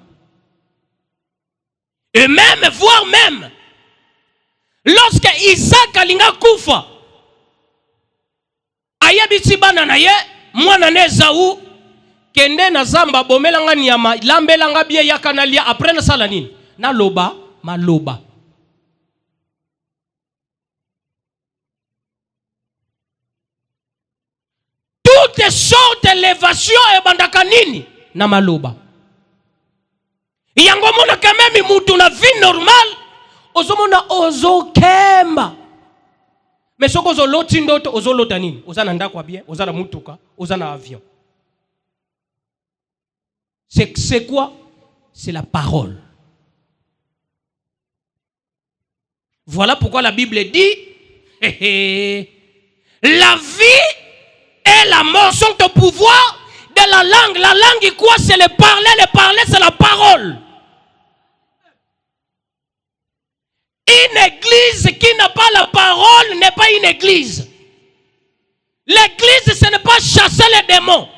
Et même, voire même, lorsque Isaac alinga kufa, ayabisi bana na ye, mwana ne Esaü, kende na zamba bomelanga nyama, lambelanga bie yakanalia, après na sala nini? Na loba, maloba. Toutes sortes d'élévation et bandaka nini? Na maloba. Yango mona quand même mutu na vie normale, ozomona ozo kemba. Mais soko zo loti ndoto ozo lota nini? Ozana ndako bien, ozana mutuka, ozana avion. C'est quoi? C'est la parole. Voilà pourquoi la Bible dit la vie et la mort sont au pouvoir de la langue. La langue, quoi? C'est le parler, c'est la parole. Une église qui n'a pas la parole n'est pas une église. L'église, ce n'est pas chasser les démons.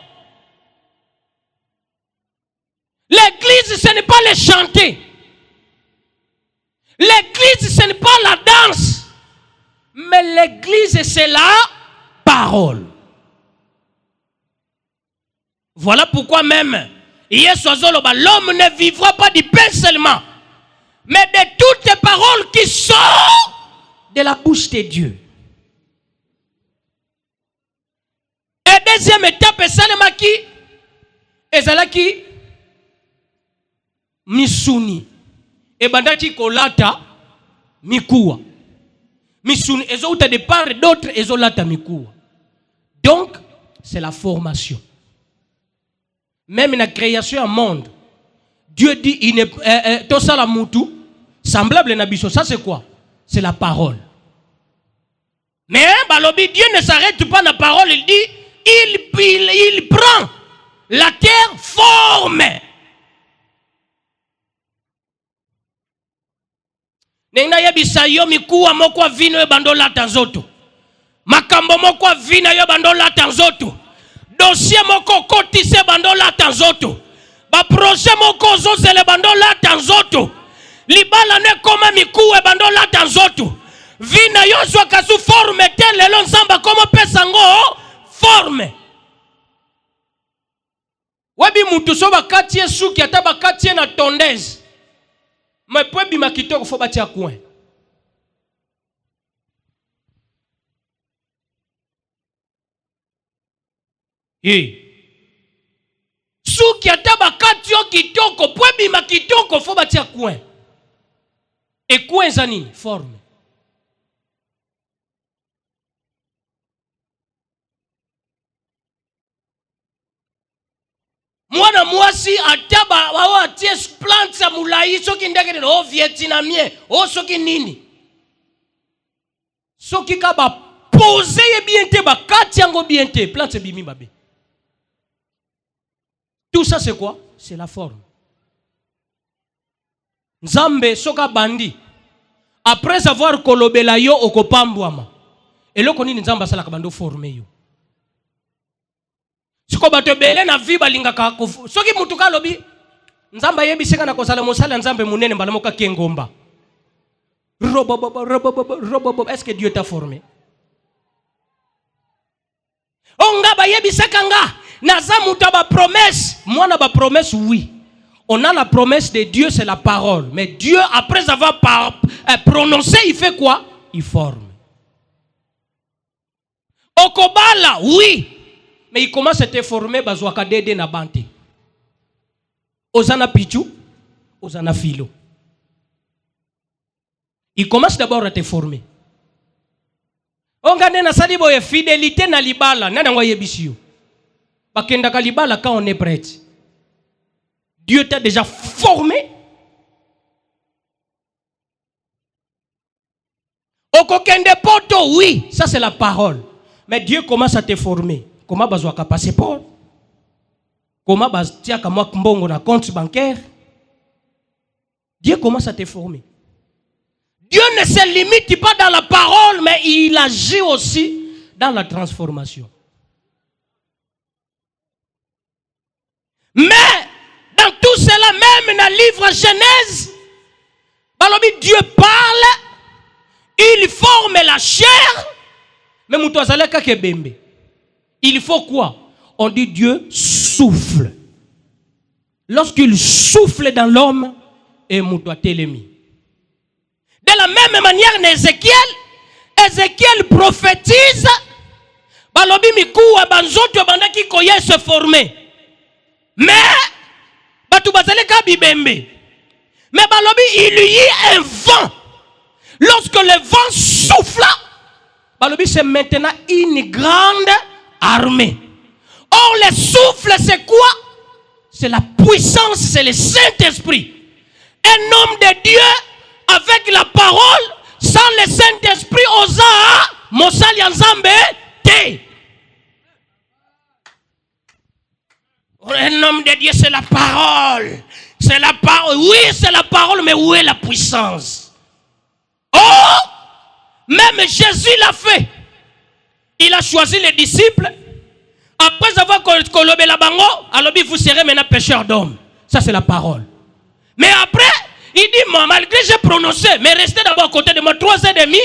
L'église, ce n'est pas les chanter. L'église, ce n'est pas la danse. Mais l'église, c'est la parole. Voilà pourquoi même, l'homme ne vivra pas du pain seulement, mais de toutes les paroles qui sortent de la bouche de Dieu. Et deuxième étape, ezalaki misuni. Et bandaki kolata mikuwa. Misuni ezouta de part et d'autre ezolata mikuwa. Donc, c'est la formation. Même dans la création du monde, Dieu dit il ne tout ça la mutu semblable na biso. Ça c'est quoi? C'est la parole. Mais balobi, Dieu ne s'arrête pas dans la parole, il dit il prend la terre forme. Nena yebisa yo mikuwa moko vino e bandola tanzoto. makambo moko vina yo bando lata nzoto. Dossier moko kotise bando lata nzoto. Ba projet moko zozele bando lata nzoto. Libala ne koma mikuwe bando lata nzoto. Vina yo zwa kasu forme tel lelo nzamba komo pesa ngo forme. Wabi mutu so bakati suki ata bakati na tondeuse. Mais pour bima kitoko fo batia coin. Suki ata bakati yo kitoko pour bima kitoko fo batia coin. Et coin zani forme. Mwana mwasi ataba wawa atie plante sa mulai soki ndeke o vietnamien o soki nini soki ka ba poser bien te ba kati yango bien te plante bimi babe. Tout ça c'est quoi? C'est la forme. Nzambe soka bandi après avoir kolobela yo okopambwama eloko nini nzamba sala ka bando former yo. Siko bato bele na vi balingaka soki mutu ka lobi nzamba yebiseka na kosala mosala nzambe munene mbala moka kengomba robobo est-ce que Dieu t'a formé? Onga ba yebiseka nga naza mutu ba promesse moi na ba promesse oui. On a la promesse de Dieu, c'est la parole. Mais Dieu, après avoir prononcé, il fait quoi? Il forme. Okobala, oui. Mais il commence à te former, bazouaka dede na bante. Ozana pichu, ozana filo. Il commence d'abord à te former. Ongane na salibo ye fidélité na libala, nana ngoye bisio. Bakenda ka libala quand on est prêt. Dieu t'a déjà formé. Okokende poto, oui, ça c'est la parole. Mais Dieu commence à te former. Comment bazouaka passeport? Comment baztiaka moi mbongo na compte bancaire? Dieu commence à te former. Dieu ne se limite pas dans la parole, mais il agit aussi dans la transformation. Mais dans tout cela, même dans le livre Genèse, Dieu parle, il forme la chair, mais moutouazaleka kebembe. Il faut quoi? On dit Dieu souffle. Lorsqu'il souffle dans l'homme, et moutoua telemi. De la même manière, Ézéchiel prophétise, balobi mikuwa banzoto bandaki koye se former. Mais batu bazaleka bibembe. Mais balobi il y a un vent. Lorsque le vent souffle, balobi c'est maintenant une grande armée. Or le souffle c'est quoi? C'est la puissance, c'est le Saint-Esprit. Un homme de Dieu avec la parole, sans le Saint-Esprit, osa mosali nzambe te. Un homme de Dieu, c'est la parole. C'est la parole. Oui, c'est la parole, mais où est la puissance? Oh, même Jésus l'a fait. Il a choisi les disciples. Après avoir colobé la bango, alors vous serez maintenant pécheurs d'hommes. Ça, c'est la parole. Mais après, il dit, moi, malgré que j'ai prononcé, mais restez d'abord à côté de moi 3 ans et demi,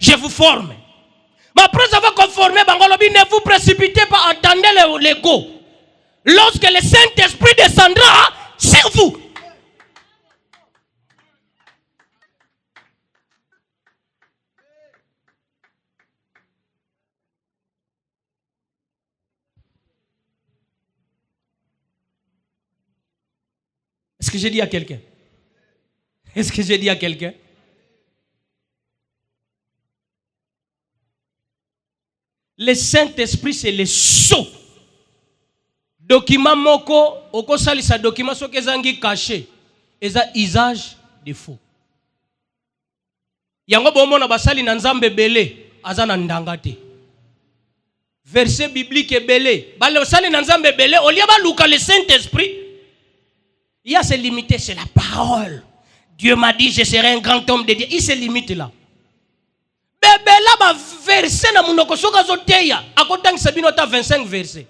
je vous forme. Mais après avoir conformé, ne vous précipitez pas, attendez l'ego. Lorsque le Saint-Esprit descendra sur vous. Est-ce que j'ai dit à quelqu'un? Est-ce que j'ai dit à quelqu'un? Le Saint-Esprit, c'est le sceau. Document moko, oko salisa document so kezangi caché. Eza usage de faux. Yango bomo na basali na nzambe belé, azana ndangate. Verset biblique belé. Bale basali na nzambe belé, olia ba luka le Saint-Esprit. Il y a se limiter, c'est la parole. Dieu m'a dit, je serai un grand homme de Dieu. Il se limite là. Bebela ba verset na munoko soka zoteya. Akotang sabino ta 25 versets.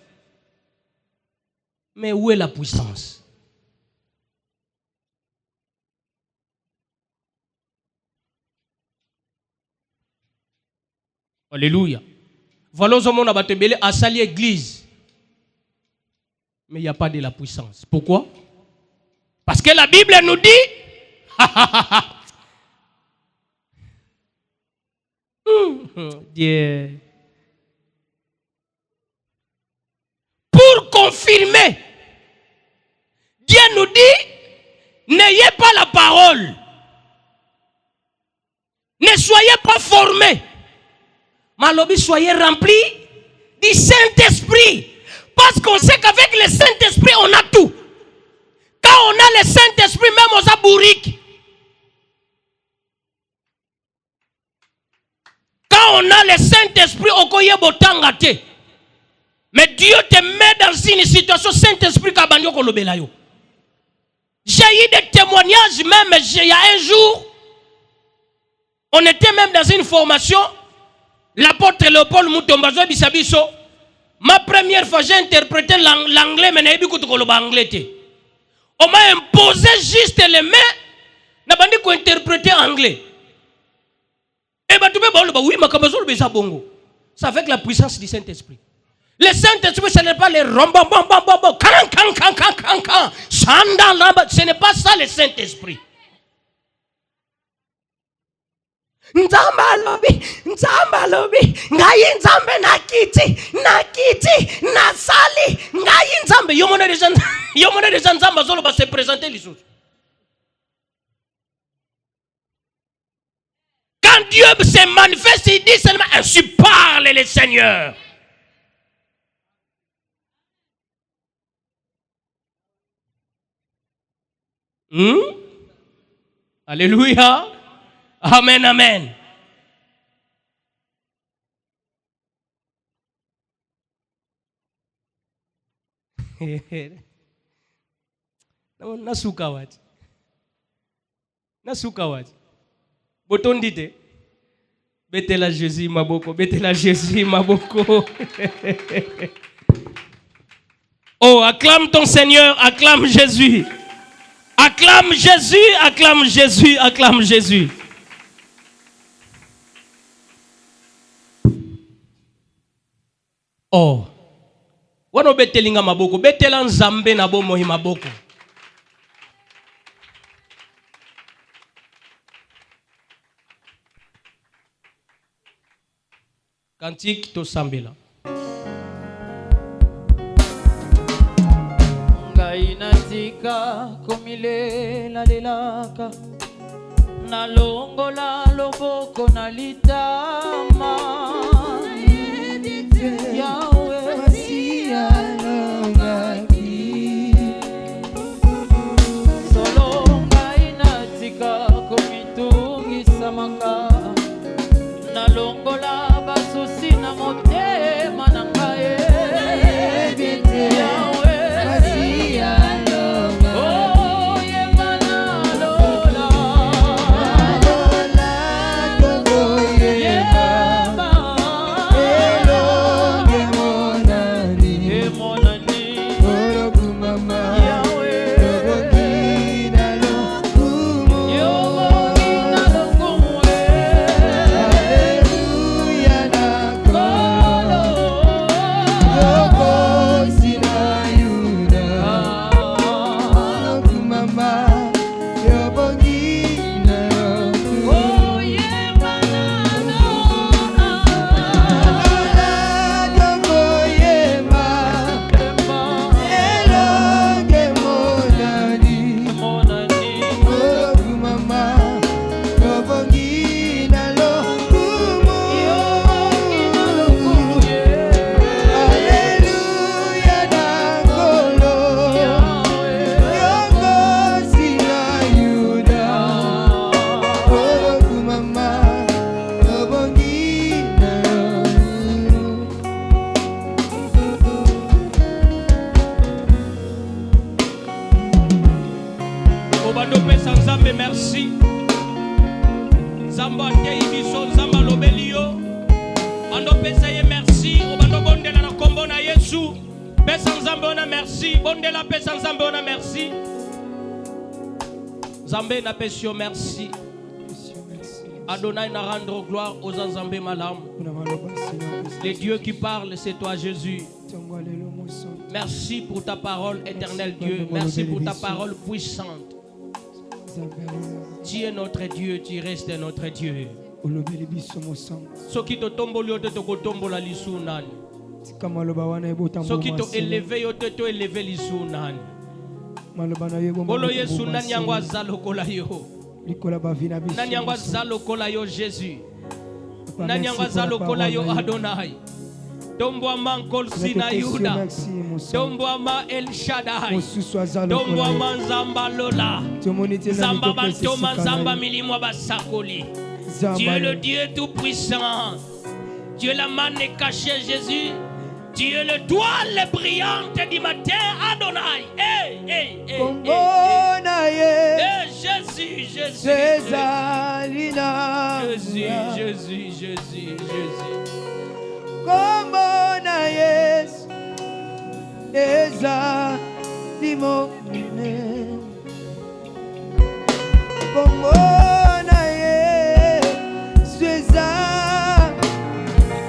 Mais où est la puissance? Alléluia. Voilà au monde à Batebele à sali église. Mais il n'y a pas de la puissance. Pourquoi? Parce que la Bible nous dit Dieu. Pour confirmer, Dieu nous dit, n'ayez pas la parole. Ne soyez pas formés. Malobi, soyez remplis du Saint-Esprit. Parce qu'on sait qu'avec le Saint-Esprit, on a tout. Quand on a le Saint-Esprit, même aux abouriques. Quand on a le Saint-Esprit, on connaît botangate. Mais Dieu te met dans une situation Saint-Esprit kabanyo kolobelayo. J'ai eu des témoignages même, il y a un jour, on était même dans une formation, l'apôtre Léopold Mutombazo Bisabiso, ma première fois j'ai interprété l'anglais, mais je n'ai pas anglais. On m'a imposé juste les mains, je n'ai pas interpréter anglais. Et bien tu peux dire, oui, mais c'est avec la puissance du Saint-Esprit. Le Saint-Esprit, ce n'est pas les rombambambambambam, ce n'est pas ça le Saint-Esprit. Nzambalobi, ngai nzambe nakiti, nasali, ngai nzambe. Yomone des gens nzamba zolo va se présenter les autres. Quand Dieu se manifeste, il dit seulement ainsi parle le Seigneur. Alléluia. Amen, amen. Nasuka wati. Boton dite. Betela Jésus maboko. Oh, acclame ton Seigneur, acclame Jésus. Acclame Jésus. Oh. Wano betelinga maboko. Betela nzambe na bo mohi maboko. Cantique to sambela. Ngai natika komile la lelaka. Nalongola loboko na litama. Yahweh Masia longaki. Solonga inatika komitungi samaka. Nalongola basusi na motema nangae. Yahweh Masia Nzamba tei biso Nzamba lobeli yo. Ando pesa ye merci. Obando bondela na kombo na Yesu. Pesa Nzamba ona merci. Bondela pesa Nzamba ona merci. Nzambe na pesa yo merci. Adonai na rendre gloire aux Nzambe malam. Les dieux qui parlent, c'est toi Jésus. Merci pour ta parole éternelle Dieu. Merci pour ta parole puissante. Tu es notre Dieu, tu restes notre Dieu. Soki to tomboli yo te kotombola lisu nani. Soki to élevé yo te élevé lisu nani. Bolo Yesu nani yango azalokola yo. Nani yango azalokola yo Jésus. Nani yango azalokola yo Adonai. Tombouama Nkolsina Yuda. Tombouama El Shaddai. Tombouama Nzamba Lola. Nzamba Bantoma Nzamba Milimwa Basakoli. Tu es le Dieu tout-puissant. Tu es la manne cachée Jésus. Tu es le toile brillante du matin Adonai. Jésus, Jésus. Jésus. Como na Yesu eza limone como na Yesu eza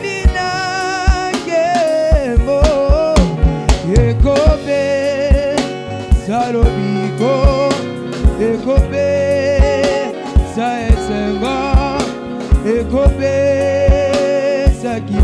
linakemo ekobe salobiko ekobe saesengo ekobe saki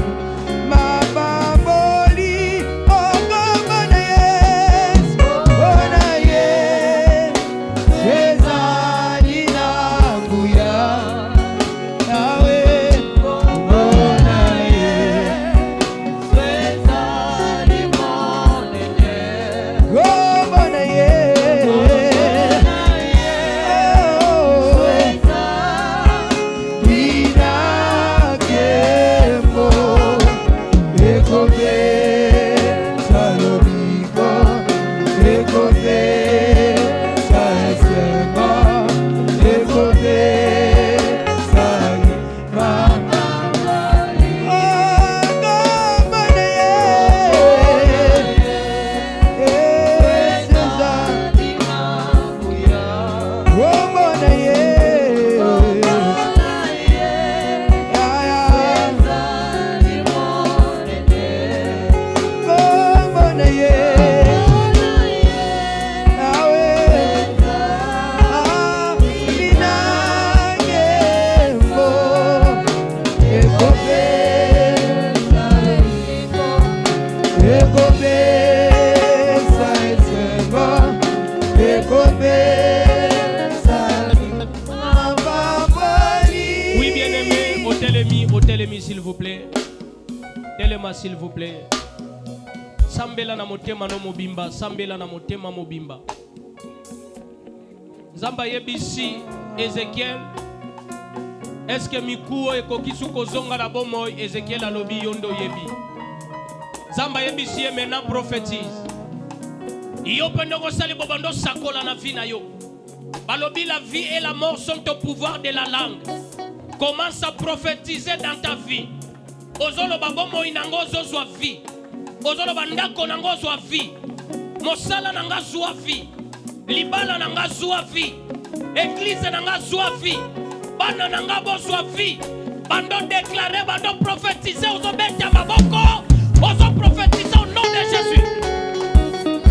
S'il vous plaît. Telema s'il vous plaît. Sambela na motema no mobimba. Sambela na motema mobimba. Zamba yebisi Ezekiel. Est-ce que mikuo ekokisu kozonga na bomoy Ezekiel alobi yondo yebi. Zamba yebisi ye maintenant prophétise. Yo pendo ko sali bobando sakola na vie na yo. Balobi la vie et la mort sont au pouvoir de la langue. Commence à prophétiser dans ta vie. Ozolo babomo inango zozwa vie. Ozolo bandako nango zwa vie. Mosala nanga zwa vie. Libala nanga zwa vie. Église nanga zwa vie. Bana nanga bozwa vie. Bando déclarer, bando prophétiser ozo beta maboko. Ozo prophétiser au nom de Jésus.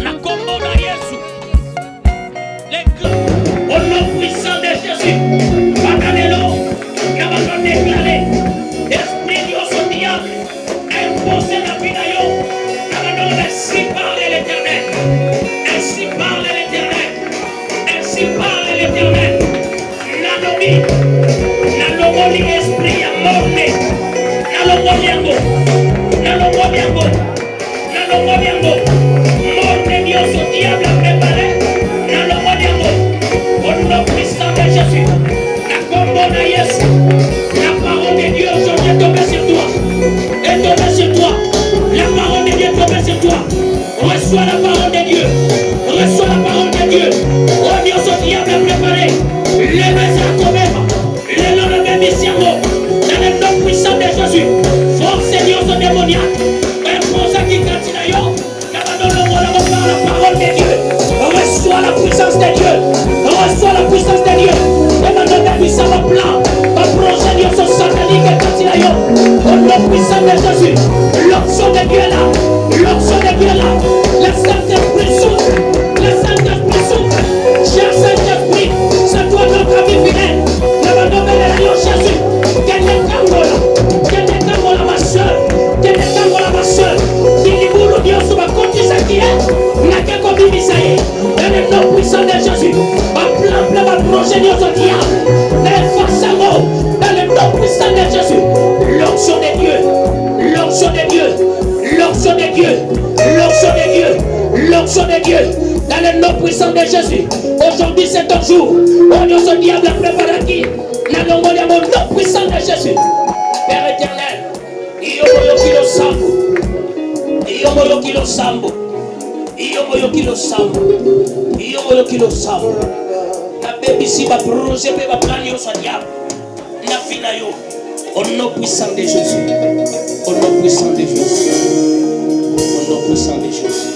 La combo de Jésus. Au nom puissant de Jésus. Bananelo. Nous allons déclarer esprit Dieu au diable imposer la vie d'ailleurs. Nous allons ainsi parler l'Éternel. Ainsi parle l'Éternel. Ainsi parle l'Éternel. Nalomoli esprit à morne. Nalomoliango. Morne Dieu au diable préparé. Nalomoliango. Au nom puissant de Jésus. La combo de Yesu. La parole de Dieu aujourd'hui est tombée sur toi. Est tombée sur toi. La parole de Dieu est tombée sur toi. Reçois la parole de Dieu. Reçois la parole de Dieu. Oh Dieu, ce diable est préparé. Levez-vous à toi-même. puissant de Jésus. Ma projet de diable. Dans le nom puissant de Jésus. L'onction de Dieu. L'onction de Dieu. L'onction de Dieu. L'onction de Dieu. L'onction de Dieu. Dans le nom puissant de Jésus. Aujourd'hui c'est ton jour. On dit au diable prépare qui. Dans le nom puissant de Jésus. Père éternel. Iyomoyo kilo sambo. Iyomoyo kilo sambo. Iyomoyo kilo sambo. Iyomoyo kilo sambo. Na bébé si va projet pe va plan yo sa diable. Na fina yo. Au nom puissant de Jésus. Au nom puissant de Jésus. Au nom puissant de Jésus.